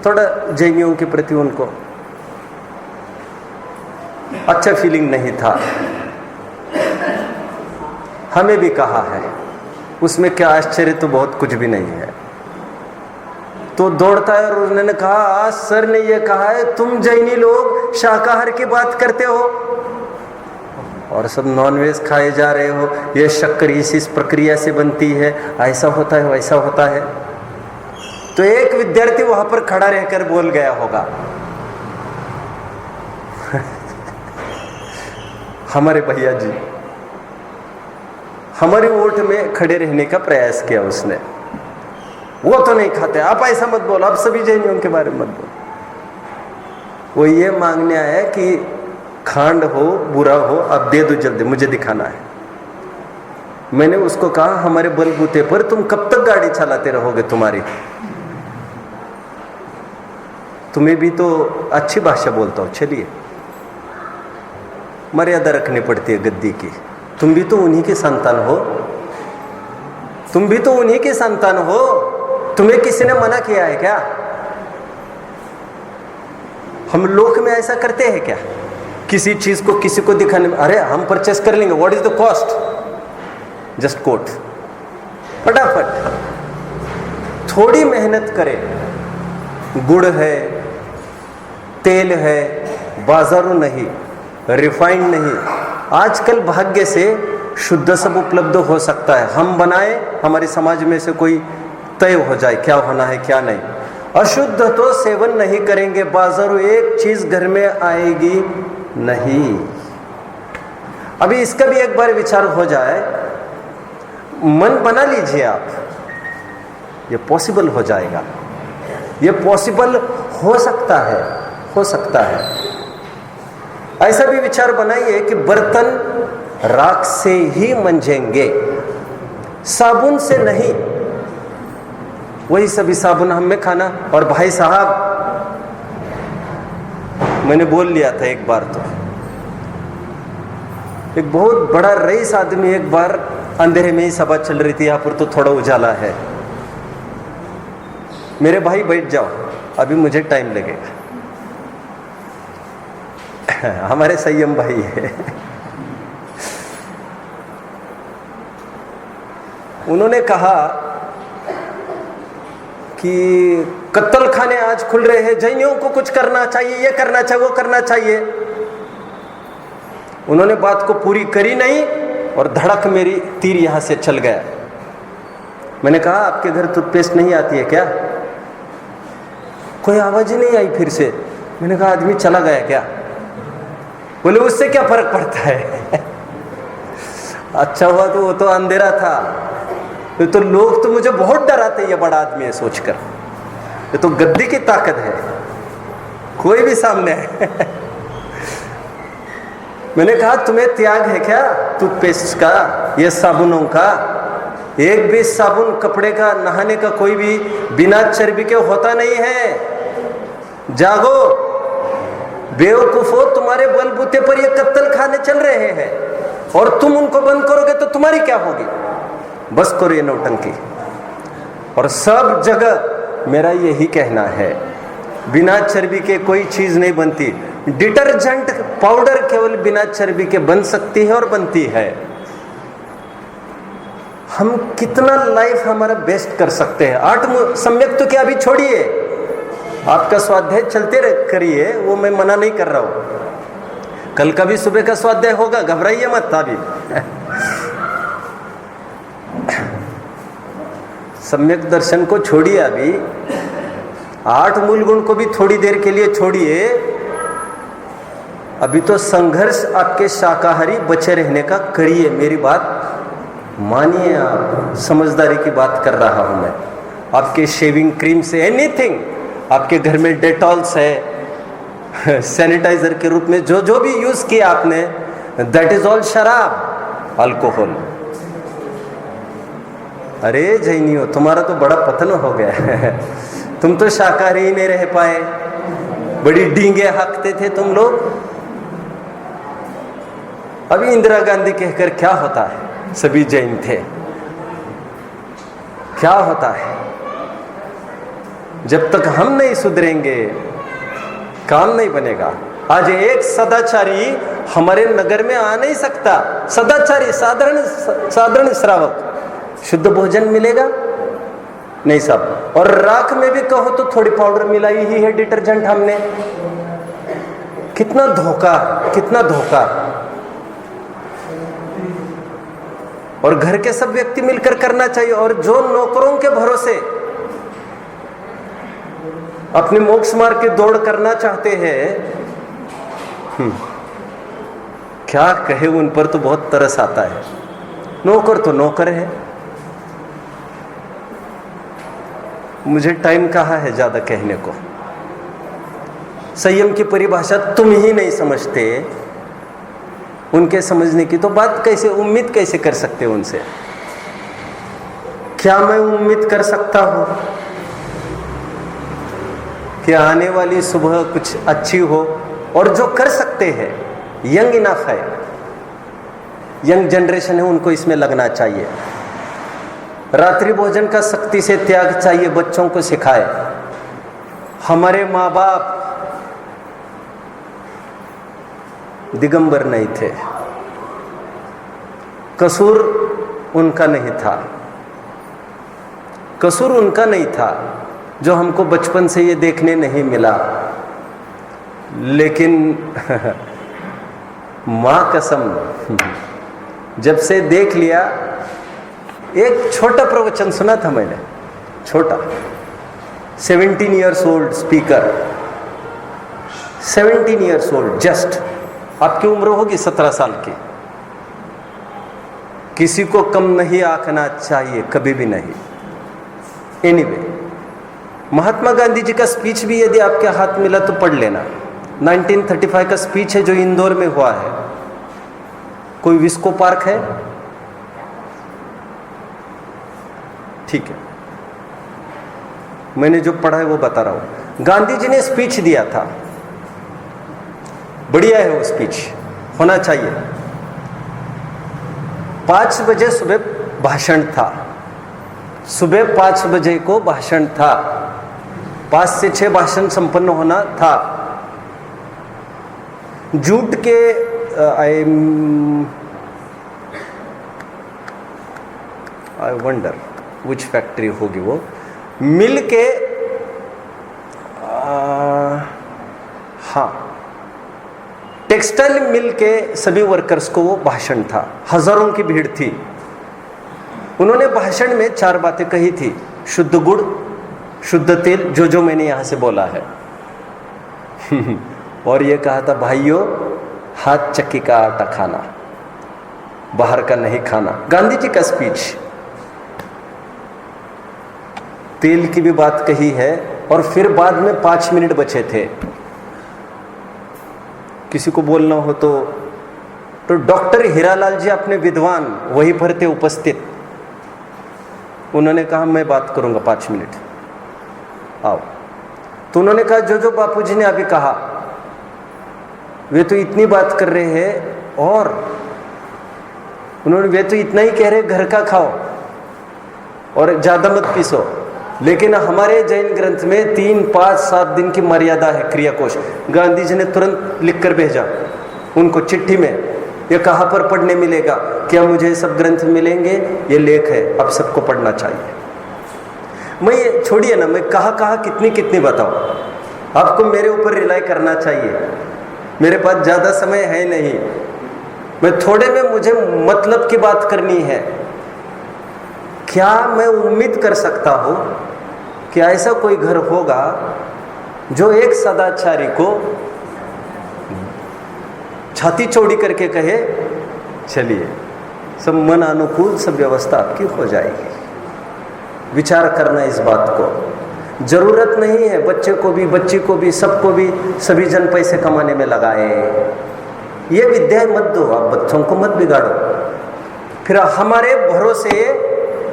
थोड़ा जैनियों के प्रति उनको अच्छा फीलिंग नहीं था। हमें भी कहा है, उसमें क्या आश्चर्य, तो बहुत कुछ भी नहीं है। तो दौड़ता है और उन्होंने कहा आज सर ने ये कहा है तुम जैनी लोग शाकाहार की बात करते हो और सब नॉनवेज खाए जा रहे हो, ये शक्कर इस प्रक्रिया से बनती है, ऐसा होता है वैसा होता है। तो एक विद्यार्थी वहां पर खड़ा रहकर बोल गया होगा हमारे भैया जी, हमारे वोट में खड़े रहने का प्रयास किया उसने, वो तो नहीं खाते, आप ऐसा मत बोलो, आप सभी जैनियों के बारे में मत बोलो। वो ये मांगने आया कि खांड हो बुरा हो आप दे दो जल्दी, मुझे दिखाना है। मैंने उसको कहा हमारे बलबूते पर तुम कब तक गाड़ी चलाते रहोगे? तुम्हें भी तो अच्छी भाषा बोलता हो, चलिए मर्यादा रखनी पड़ती है गद्दी की। तुम भी तो उन्हीं के संतान हो, तुम भी तो उन्हीं के संतान हो, तुम्हें किसी ने मना किया है क्या? हम लोक में ऐसा करते हैं क्या? किसी चीज को किसी को दिखाने में, अरे हम परचेस कर लेंगे, what is the cost, just quote, फटाफट। थोड़ी मेहनत करें, गुड़ है, तेल है, बाजारू नहीं, रिफाइंड नहीं, आजकल भाग्य से शुद्ध सब उपलब्ध हो सकता है। हम बनाए, हमारे समाज में से कोई तय हो जाए क्या होना है क्या नहीं। अशुद्ध तो सेवन नहीं करेंगे, बाजारू एक चीज घर में आएगी नहीं। अभी इसका भी एक बार विचार हो जाए, मन बना लीजिए आप, ये पॉसिबल हो जाएगा, ये पॉसिबल हो सकता है, हो सकता है। ऐसा भी विचार बनाइए कि बर्तन राख से ही मंजेंगे, साबुन से नहीं। वही सभी साबुन हम में खाना। और भाई साहब, मैंने बोल लिया था एक बार, तो एक बहुत बड़ा रईस आदमी, एक बार अंधेरे में ही सभा चल रही थी, यहां पर तो थोड़ा उजाला है, मेरे भाई बैठ जाओ अभी मुझे टाइम लगेगा। हमारे संयम भाई है उन्होंने कहा कि कत्ल खाने आज खुल रहे हैं, जैनियों को कुछ करना चाहिए, ये करना चाहिए, वो करना चाहिए। उन्होंने बात को पूरी करी नहीं और धड़क मेरी तीर यहां से चल गया। मैंने कहा आपके घर टूथपेस्ट नहीं आती है क्या? कोई आवाज ही नहीं आई फिर से। मैंने कहा आदमी चला गया क्या? बोले उससे क्या फर्क पड़ता है अच्छा हुआ तो वो तो अंधेरा था, तो लोग तो मुझे बहुत डराते, ये बड़ा आदमी है सोचकर। ये तो गद्दी की ताकत है, कोई भी सामने है मैंने कहा तुम्हें त्याग है क्या टूथपेस्ट का, ये साबुनों का? एक भी साबुन कपड़े का नहाने का कोई भी बिना चर्बी के होता नहीं है। जागो बेवकूफो, तुम्हारे बलबूते पर ये कत्ल खाने चल रहे हैं और तुम उनको बंद करोगे तो तुम्हारी क्या होगी? बस करो ये नौटंकी। और सब जगह मेरा यही कहना है, बिना चर्बी के कोई चीज नहीं बनती। डिटर्जेंट पाउडर केवल बिना चर्बी के बन सकती है और बनती है। हम कितना लाइफ हमारा बेस्ट कर सकते हैं। 8 सम्यक तो क्या, अभी छोड़िए, आपका स्वाध्याय चलते करिए, वो मैं मना नहीं कर रहा हूं। कल का भी सुबह का स्वाध्याय होगा, घबराइए मत। अभी सम्यक दर्शन को छोड़िए, अभी 8 मूल गुण को भी थोड़ी देर के लिए छोड़िए। अभी तो संघर्ष आपके शाकाहारी बचे रहने का करिए। मेरी बात मानिए, आप समझदारी की बात कर रहा हूं मैं। आपके शेविंग क्रीम से एनीथिंग, आपके घर में डेटॉल्स है, सैनिटाइजर के रूप में जो जो भी यूज किया आपने, दैट इज ऑल शराब, अल्कोहल। अरे जैनियो, तुम्हारा तो बड़ा पतन हो गया है। तुम तो शाकाहारी ही नहीं रह पाए, बड़ी डींगे हाँकते थे तुम लोग। अभी इंदिरा गांधी कहकर क्या होता है, सभी जैन थे, क्या होता है? जब तक हम नहीं सुधरेंगे काम नहीं बनेगा। आज एक सदाचारी हमारे नगर में आ नहीं सकता। सदाचारी, साधारण श्रावक, शुद्ध भोजन मिलेगा नहीं साहब। और राख में भी कहो तो थोड़ी पाउडर मिलाई ही है, डिटर्जेंट हमने। कितना धोखा, कितना धोखा। और घर के सब व्यक्ति मिलकर करना चाहिए। और जो नौकरों के भरोसे अपने मोक्ष मार्ग की दौड़ करना चाहते हैं, क्या कहे, उन पर तो बहुत तरस आता है। नौकर तो नौकर है। मुझे टाइम कहाँ है ज्यादा कहने को। संयम की परिभाषा तुम ही नहीं समझते, उनके समझने की तो बात कैसे, उम्मीद कैसे कर सकते हो उनसे? क्या मैं उम्मीद कर सकता हूं कि आने वाली सुबह कुछ अच्छी हो? और जो कर सकते हैं, यंग इनफ है, यंग जनरेशन है, उनको इसमें लगना चाहिए। रात्रि भोजन का सख्ती से त्याग चाहिए, बच्चों को सिखाए। हमारे माँ बाप दिगंबर नहीं थे, कसूर उनका नहीं था, कसूर उनका नहीं था जो हमको बचपन से ये देखने नहीं मिला। लेकिन माँ कसम, जब से देख लिया। एक छोटा प्रवचन सुना था मैंने, छोटा, 17 years old speaker, 17 years old just. आपकी उम्र होगी 17 साल की। किसी को कम नहीं आंकना चाहिए, कभी भी नहीं। एनीवे, महात्मा गांधी जी का स्पीच भी यदि आपके हाथ मिला तो पढ़ लेना। 1935 का स्पीच है जो इंदौर में हुआ है। कोई विस्को पार्क है? ठीक है, मैंने जो पढ़ा है वो बता रहा हूं। गांधी जी ने स्पीच दिया था, बढ़िया है वो स्पीच, होना चाहिए। 5 बजे सुबह भाषण था, सुबह 5 बजे को भाषण था। 5 से 6 भाषण संपन्न होना था। जूट के आई वंडर विच फैक्ट्री होगी वो, मिल के हाँ, टेक्सटाइल मिल के सभी वर्कर्स को वो भाषण था। हजारों की भीड़ थी। उन्होंने भाषण में 4 बातें कही थी। शुद्ध गुड़, शुद्ध तेल, जो मैंने यहां से बोला है। और ये कहा था, भाइयों, हाथ चक्की का आटा खाना, बाहर का नहीं खाना। गांधी जी का स्पीच। तेल की भी बात कही है। और फिर बाद में 5 मिनट बचे थे। किसी को बोलना हो तो डॉक्टर हीरालाल जी अपने विद्वान वहीं पर थे उपस्थित। उन्होंने कहा, मैं बात करूंगा 5 मिनट, आओ। तो उन्होंने कहा, जो बापूजी ने अभी कहा, वे तो इतनी बात कर रहे हैं, और वे तो इतना ही कह रहे, घर का खाओ और ज्यादा मत पीसो। लेकिन हमारे जैन ग्रंथ में 3, 5, 7 दिन की मर्यादा है, क्रिया कोश। गांधी जी ने तुरंत लिखकर भेजा उनको चिट्ठी में, ये कहाँ पर पढ़ने मिलेगा, क्या मुझे सब ग्रंथ मिलेंगे? ये लेख है, अब सबको पढ़ना चाहिए। मैं ये छोड़िए ना, मैं कहाँ कितनी कितनी बताऊँ, आपको मेरे ऊपर रिलाई करना चाहिए। मेरे पास ज़्यादा समय है नहीं, मैं थोड़े में मुझे मतलब की बात करनी है। क्या मैं उम्मीद कर सकता हूँ कि ऐसा कोई घर होगा जो एक सदाचारी को छाती चौड़ी करके कहे चलिए सब मन अनुकूल सब व्यवस्था आपकी हो जाएगी। विचार करना इस बात को। जरूरत नहीं है बच्चे को भी, बच्ची को भी, सबको भी सभी जन पैसे कमाने में लगाए। ये विद्या मत दो, आप बच्चों को मत बिगाड़ो, फिर हमारे भरोसे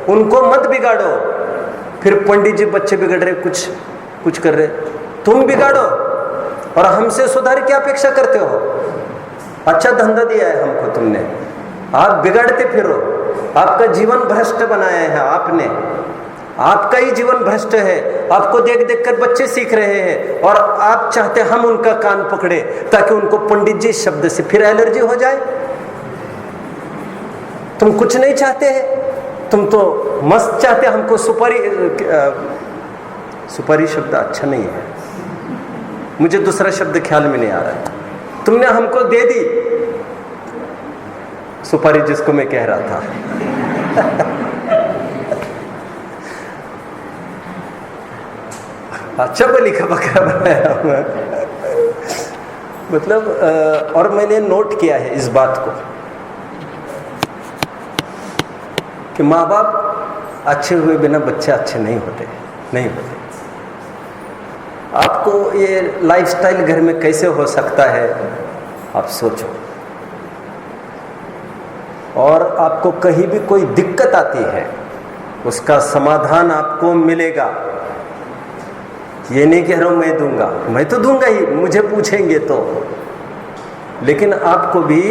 उनको मत बिगाड़ो। फिर पंडित जी बच्चे बिगड़ रहे, कुछ कर रहे, तुम बिगाड़ो और हमसे सुधार की अपेक्षा करते हो। अच्छा धंधा दिया है हमको तुमने, आप बिगड़ते फिरो, आपका जीवन भ्रष्ट बनाया है आपने, आपका ही जीवन भ्रष्ट है। आपको देख देख कर बच्चे सीख रहे हैं और आप चाहते हम उनका कान पकड़े ताकि उनको पंडित जी शब्द से फिर एलर्जी हो जाए। तुम कुछ नहीं चाहते हैं, तुम तो मस्त चाहते हमको सुपारी शब्द अच्छा नहीं है, मुझे दूसरा शब्द ख्याल में नहीं आ रहा है। तुमने हमको दे दी सुपारी जिसको मैं कह रहा था। अच्छा बलि का बकरा बनाया हुआ, मतलब और मैंने नोट किया है इस बात को कि माँ बाप अच्छे हुए बिना बच्चे अच्छे नहीं होते। आपको ये लाइफस्टाइल घर में कैसे हो सकता है आप सोचो। और आपको कहीं भी कोई दिक्कत आती है उसका समाधान आपको मिलेगा। ये नहीं कह रहा हूं मैं दूंगा, मैं तो दूंगा ही, मुझे पूछेंगे तो, लेकिन आपको भी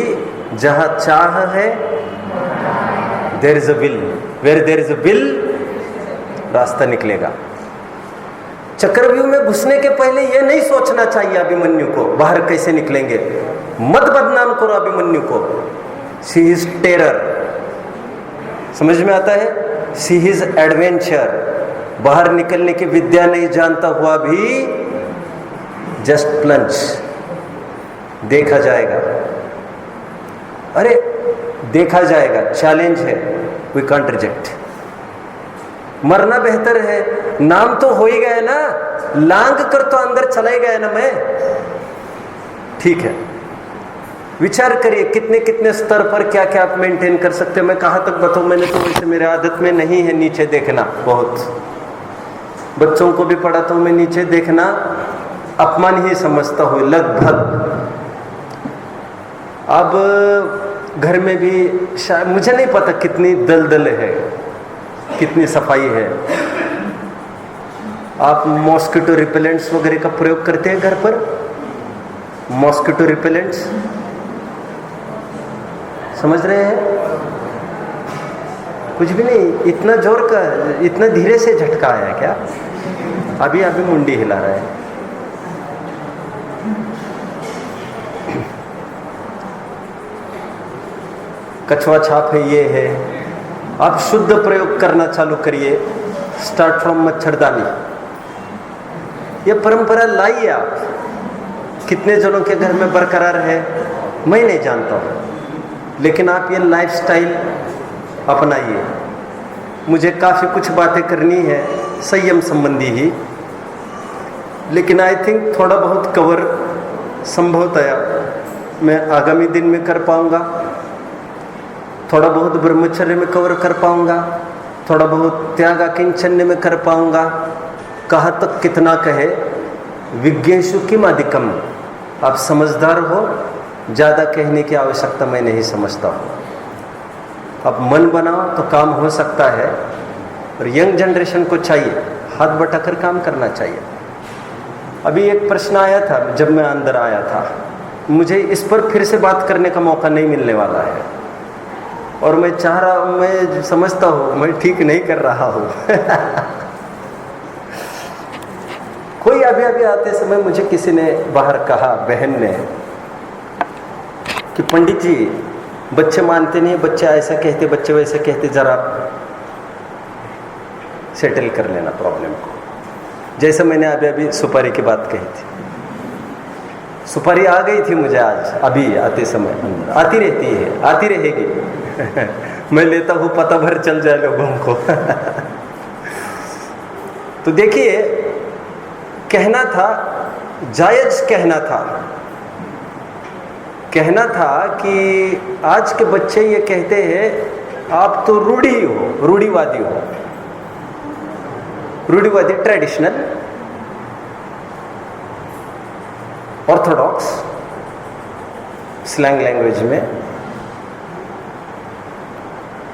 जहां चाह है there is a will, where there is a will रास्ता निकलेगा। चक्रव्यूह में घुसने के पहले यह नहीं सोचना चाहिए अभिमन्यु को बाहर कैसे निकलेंगे। मत बदनाम करो अभिमन्यु को। सी इज टेरर, समझ में आता है, सी इज एडवेंचर। बाहर निकलने की विद्या नहीं जानता हुआ भी जस्ट प्लंज, देखा जाएगा। अरे देखा जाएगा, चैलेंज है, वी कांट रिजेक्ट। मरना बेहतर है, नाम तो हो ही गया ना, लांग कर तो अंदर चला ही गया ना मैं। ठीक है, विचार करिए कितने कितने स्तर पर क्या क्या आप मेंटेन कर सकते हो। मैं कहाँ तक बताऊँ, मैंने तो वैसे मेरे आदत में नहीं है नीचे देखना, बहुत बच्चों को भी पढ़ाता हूँ मैं, नीचे देखना अपमान ही समझता हूँ लगभग। अब घर में भी शायद मुझे नहीं पता कितनी दलदल है, कितनी सफाई है। आप मॉस्किटो रिपेलेंट्स वगैरह का प्रयोग करते हैं घर पर? मॉस्किटो रिपेलेंट्स समझ रहे हैं? कुछ भी नहीं, इतना जोर का, इतना धीरे से झटका आया क्या? अभी अभी मुंडी हिला रहा है। कछुआ छाप है, ये है। आप शुद्ध प्रयोग करना चालू करिए, स्टार्ट फ्रॉम मच्छरदानी। ये परंपरा लाइए आप। कितने जनों के घर में बरकरार है मैं नहीं जानता हूँ, लेकिन आप ये लाइफस्टाइल अपनाइए। मुझे काफ़ी कुछ बातें करनी है संयम संबंधी ही, लेकिन आई थिंक थोड़ा बहुत कवर संभवतः मैं आगामी दिन में कर पाऊँगा। थोड़ा बहुत ब्रह्मचर्य में कवर कर पाऊँगा, थोड़ा बहुत त्याग किंचन्य में कर पाऊँगा। कहाँ तक कितना कहे, विज्ञेषु किम अधिकम। आप समझदार हो, ज़्यादा कहने की आवश्यकता मैं नहीं समझता हूँ। अब मन बनाओ तो काम हो सकता है, और यंग जनरेशन को चाहिए हाथ बटाकर काम करना चाहिए। अभी एक प्रश्न आया था जब मैं अंदर आया था, मुझे इस पर फिर से बात करने का मौका नहीं मिलने वाला है, और मैं चाह रहा हूँ, मैं समझता हूँ मैं ठीक नहीं कर रहा हूँ। कोई अभी आते समय मुझे किसी ने बाहर कहा, बहन ने, कि पंडित जी बच्चे मानते नहीं, बच्चे ऐसा कहते, बच्चे वैसा कहते, जरा सेटल कर लेना प्रॉब्लम को। जैसे मैंने अभी अभी सुपारी की बात कही थी, सुपारी आ गई थी मुझे आज अभी आते समय, अंदर आती रहती है, आती रहेगी मैं लेता हूँ, पता भर चल जाए लोगों को तो देखिए, कहना था, जायज कहना था कि आज के बच्चे ये कहते हैं आप तो रूढ़िवादी हो, ट्रेडिशनल, ऑर्थोडॉक्स स्लैंग लैंग्वेज में।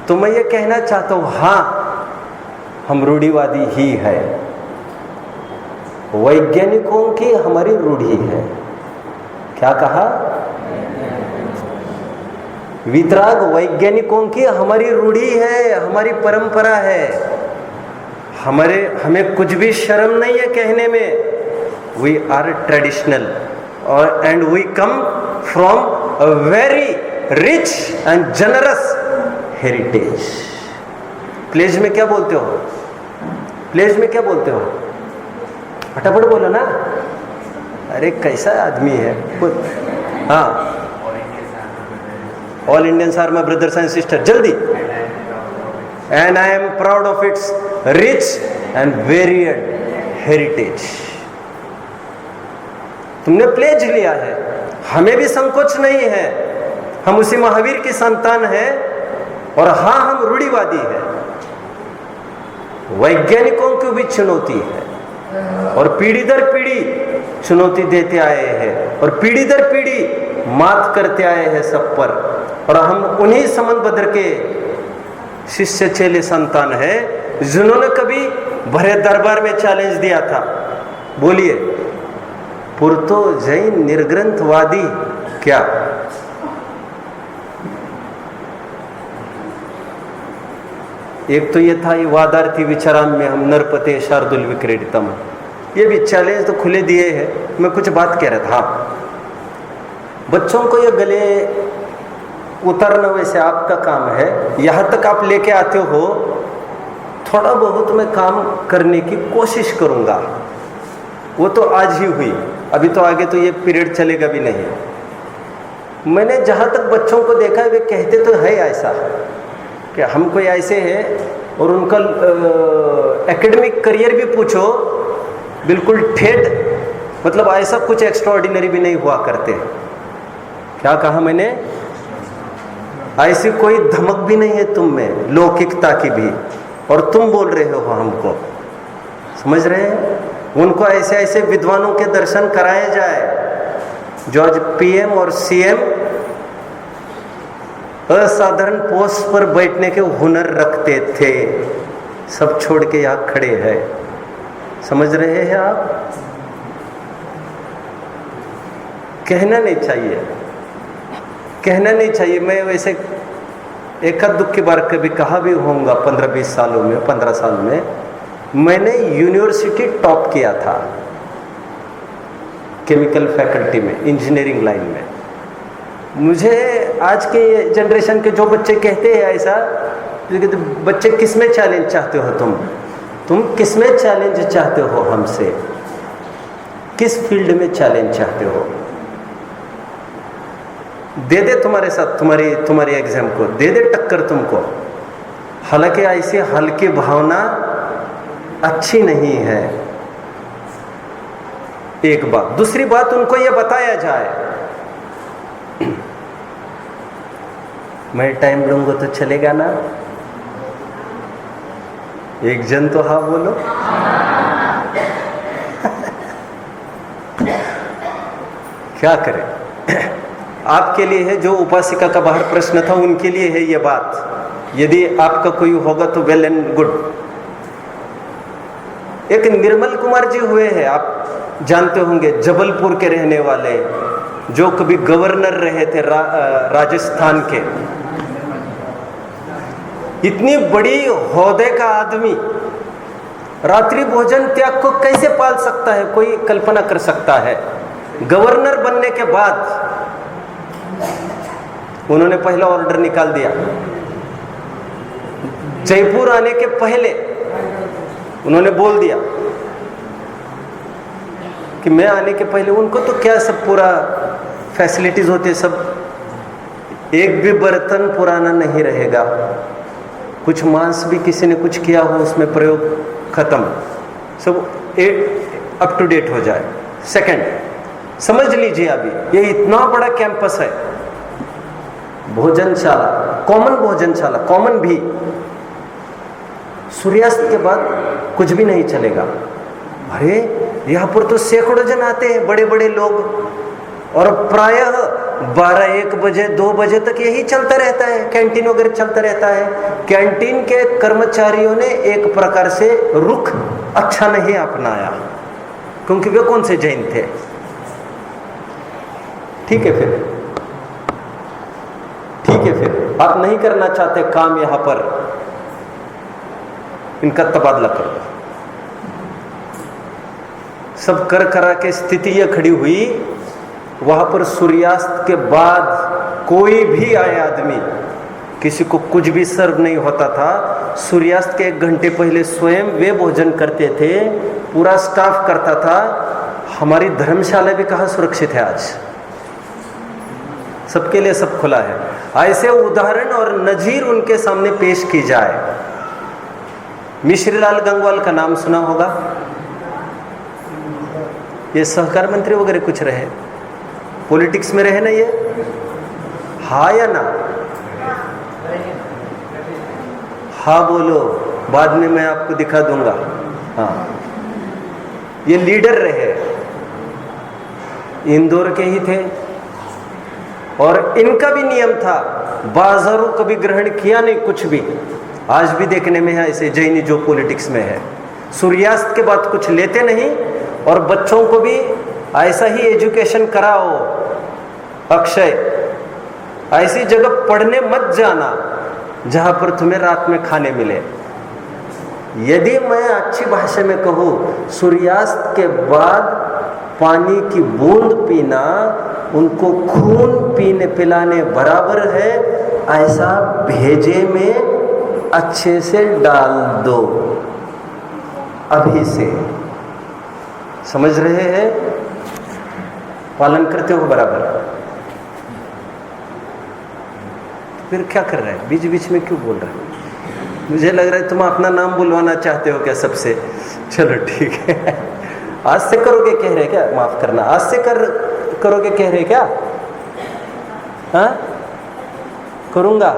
तो मैं ये कहना चाहता हूं, हाँ हम रूढ़िवादी ही है, वैज्ञानिकों की हमारी रूढ़ी है। क्या कहा? वितराग वैज्ञानिकों की हमारी रूढ़ी है, हमारी परंपरा है, हमें कुछ भी शर्म नहीं है कहने में। We are traditional and we come from a very rich and generous heritage. Pledge में क्या बोलते हो? प्लेज में क्या बोलते हो? फटाफट बोलो ना। अरे कैसा आदमी है। हाँ, all Indians are my brothers and sister, जल्दी। And I am proud of its rich and varied heritage. तुमने प्लेज लिया है, हमें भी संकोच नहीं है, हम उसी महावीर की संतान हैं, और हाँ हम रूढ़िवादी हैं। वैज्ञानिकों की भी चुनौती है और पीढ़ी दर पीढ़ी चुनौती देते आए हैं और पीढ़ी दर पीढ़ी मात करते आए हैं सब पर, और हम उन्हीं समनभद्र के शिष्य चेले संतान हैं जिन्होंने कभी भरे दरबार में चैलेंज दिया था। बोलिए, पुरतो जैन निर्ग्रंथवादी क्या? एक तो ये था, ये वादार्थी विचाराम में हम नरपते शार्दुल विक्रीडितम, ये भी चैलेंज तो खुले दिए हैं। मैं कुछ बात कह रहा था, बच्चों को ये गले उतरना वैसे आपका काम है, यहाँ तक आप लेके आते हो, थोड़ा बहुत मैं काम करने की कोशिश करूँगा। वो तो आज ही हुई, अभी तो आगे तो ये पीरियड चलेगा भी नहीं। मैंने जहाँ तक बच्चों को देखा है, वे कहते तो है ऐसा कि हम कोई ऐसे हैं, और उनका एकेडमिक करियर भी पूछो बिल्कुल ठेठ, मतलब ऐसा कुछ एक्स्ट्राऑर्डिनरी भी नहीं हुआ करते। क्या कहा मैंने? ऐसी कोई धमक भी नहीं है तुम में, लौकिकता की भी, और तुम बोल रहे हो हमको, समझ रहे हैं? उनको ऐसे ऐसे विद्वानों के दर्शन कराए जाए जो आज पीएम और सीएम असाधारण पोस्ट पर बैठने के हुनर रखते थे, सब छोड़ के यहाँ खड़े हैं। समझ रहे हैं आप? कहना नहीं चाहिए, कहना नहीं चाहिए। मैं वैसे एक दुख की बार कभी कहा भी होऊंगा, 15-20 सालों में, 15 साल में मैंने यूनिवर्सिटी टॉप किया था केमिकल फैकल्टी में, इंजीनियरिंग लाइन में। मुझे आज के जनरेशन के जो बच्चे कहते हैं ऐसा, बच्चे किस में चैलेंज चाहते हो तुम किस में चैलेंज चाहते हो हमसे? किस फील्ड में चैलेंज चाहते हो? दे दे तुम्हारे साथ, तुम्हारी एग्जाम को दे दे टक्कर तुमको। हालांकि ऐसी हल्की भावना अच्छी नहीं है, एक बात। दूसरी बात, उनको यह बताया जाए, मैं टाइम लूंगा तो चलेगा ना? एक जन तो हाँ बोलो। क्या करें? आपके लिए है, जो उपासिका का बाहर प्रश्न था उनके लिए है ये बात। यदि आपका कोई होगा तो वेल एंड गुड। एक निर्मल कुमार जी हुए हैं, आप जानते होंगे, जबलपुर के रहने वाले, जो कभी गवर्नर रहे थे राजस्थान के। इतनी बड़ी ओहदे का आदमी रात्रि भोजन त्याग को कैसे पाल सकता है? कोई कल्पना कर सकता है? गवर्नर बनने के बाद उन्होंने पहला ऑर्डर निकाल दिया। जयपुर आने के पहले उन्होंने बोल दिया कि मैं आने के पहले, उनको तो क्या सब पूरा फैसिलिटीज होते, सब एक भी बर्तन पुराना नहीं रहेगा, कुछ मांस भी किसी ने कुछ किया हो उसमें प्रयोग खत्म, सब अप टू डेट हो जाए। सेकंड, समझ लीजिए अभी ये इतना बड़ा कैंपस है, भोजनशाला, कॉमन भोजनशाला, कॉमन भी, सूर्यास्त के बाद कुछ भी नहीं चलेगा। अरे यहाँ पर तो सैकड़ों जन आते हैं, बड़े बड़े लोग, और प्रायः 12-1 बजे 2 बजे तक यही चलता रहता है, कैंटीन वगैरह चलता रहता है। कैंटीन के कर्मचारियों ने एक प्रकार से रुख अच्छा नहीं अपनाया, क्योंकि वे कौन से जैन थे। ठीक है फिर, ठीक है फिर, आप नहीं करना चाहते काम यहां पर, इनका तबादला करो। सब कर करा के स्थिति यह खड़ी हुई, वहां पर सूर्यास्त के बाद कोई भी आए आदमी, किसी को कुछ भी सर्व नहीं होता था। सूर्यास्त के 1 घंटे पहले स्वयं वे भोजन करते थे, पूरा स्टाफ करता था। हमारी धर्मशाला भी कहाँ सुरक्षित है आज, सबके लिए सब खुला है। ऐसे उदाहरण और नजीर उनके सामने पेश की जाए। मिश्रीलाल गंगवाल का नाम सुना होगा, ये सहकार मंत्री वगैरह कुछ रहे, पॉलिटिक्स में रहे ना ये, हाँ या ना? हाँ बोलो, बाद में मैं आपको दिखा दूंगा। हाँ, ये लीडर रहे, इंदौर के ही थे, और इनका भी नियम था, बाजारों कभी ग्रहण किया नहीं कुछ भी। आज भी देखने में है ऐसे जैनी जो पॉलिटिक्स में है, सूर्यास्त के बाद कुछ लेते नहीं, और बच्चों को भी ऐसा ही एजुकेशन कराओ। अक्षय, ऐसी जगह पढ़ने मत जाना जहां पर तुम्हें रात में खाने मिले। यदि मैं अच्छी भाषा में कहूँ, सूर्यास्त के बाद पानी की बूंद पीना उनको खून पीने पिलाने बराबर है। ऐसा भेजे में अच्छे से डाल दो, अभी से। समझ रहे हैं? पालन करते हो बराबर? फिर क्या कर रहे हैं, बीच बीच में क्यों बोल रहे हैं? मुझे लग रहा है तुम अपना नाम बुलवाना चाहते हो क्या सबसे? चलो ठीक है, आज से करोगे कह रहे क्या? माफ करना, आज से करोगे कह रहे क्या? हाँ, करूंगा।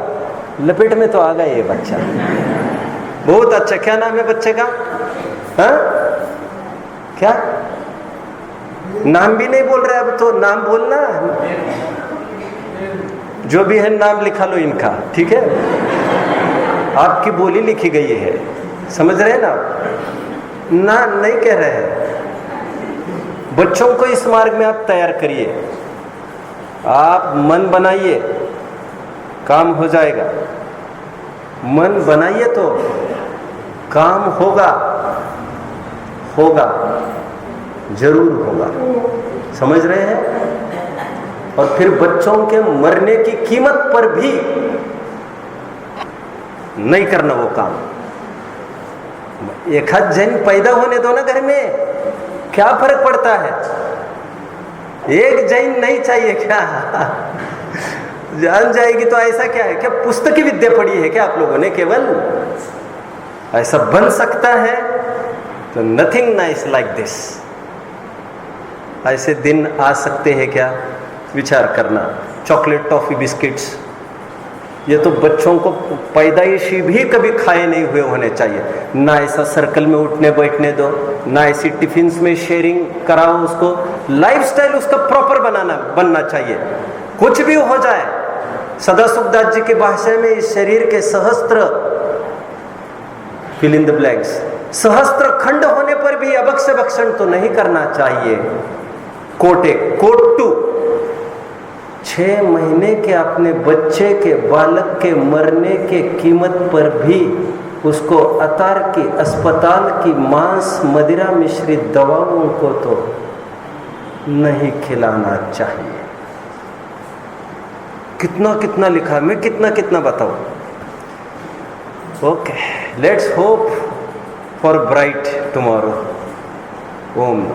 लपेट में तो आ गया ये बच्चा, बहुत अच्छा। क्या नाम है बच्चे का? हाँ, क्या नाम भी नहीं बोल रहे, अब तो नाम बोलना। जो भी है नाम लिखा लो इनका, ठीक है? आपकी बोली लिखी गई है, समझ रहे हैं ना? ना नहीं कह रहे हैं। बच्चों को इस मार्ग में आप तैयार करिए, आप मन बनाइए, काम हो जाएगा। मन बनाइए तो काम होगा, होगा, जरूर होगा। समझ रहे हैं? और फिर बच्चों के मरने की कीमत पर भी नहीं करना वो काम। एक आध जन पैदा होने दो ना घर में, क्या फर्क पड़ता है? एक जैन नहीं चाहिए क्या? जान जाएगी तो ऐसा क्या है? क्या पुस्तकी विद्या पढ़ी है क्या आप लोगों ने? केवल ऐसा बन सकता है तो नथिंग नाइस लाइक दिस। ऐसे दिन आ सकते हैं क्या? विचार करना। चॉकलेट, टॉफी, बिस्किट्स, ये तो बच्चों को पैदाइशी भी कभी खाए नहीं हुए होने चाहिए। ना ऐसा सर्कल में उठने बैठने दो, ना ऐसी टिफिन्स में शेयरिंग कराओ उसको। लाइफस्टाइल उसका प्रॉपर बनना चाहिए। कुछ भी हो जाए, सदा सुखदास जी की भाषा में इस शरीर के सहस्त्र, फिल इन द ब्लैंक्स, सहस्त्र खंड होने पर भी अभक्ष भक्षण तो नहीं करना चाहिए। कोट टू 6 महीने के अपने बच्चे के, बालक के मरने के कीमत पर भी उसको अतार की, अस्पताल की मांस मदिरा मिश्रित दवाओं को तो नहीं खिलाना चाहिए। कितना कितना लिखा है, मैं कितना कितना बताऊं। Okay, let's hope for bright tomorrow. Om.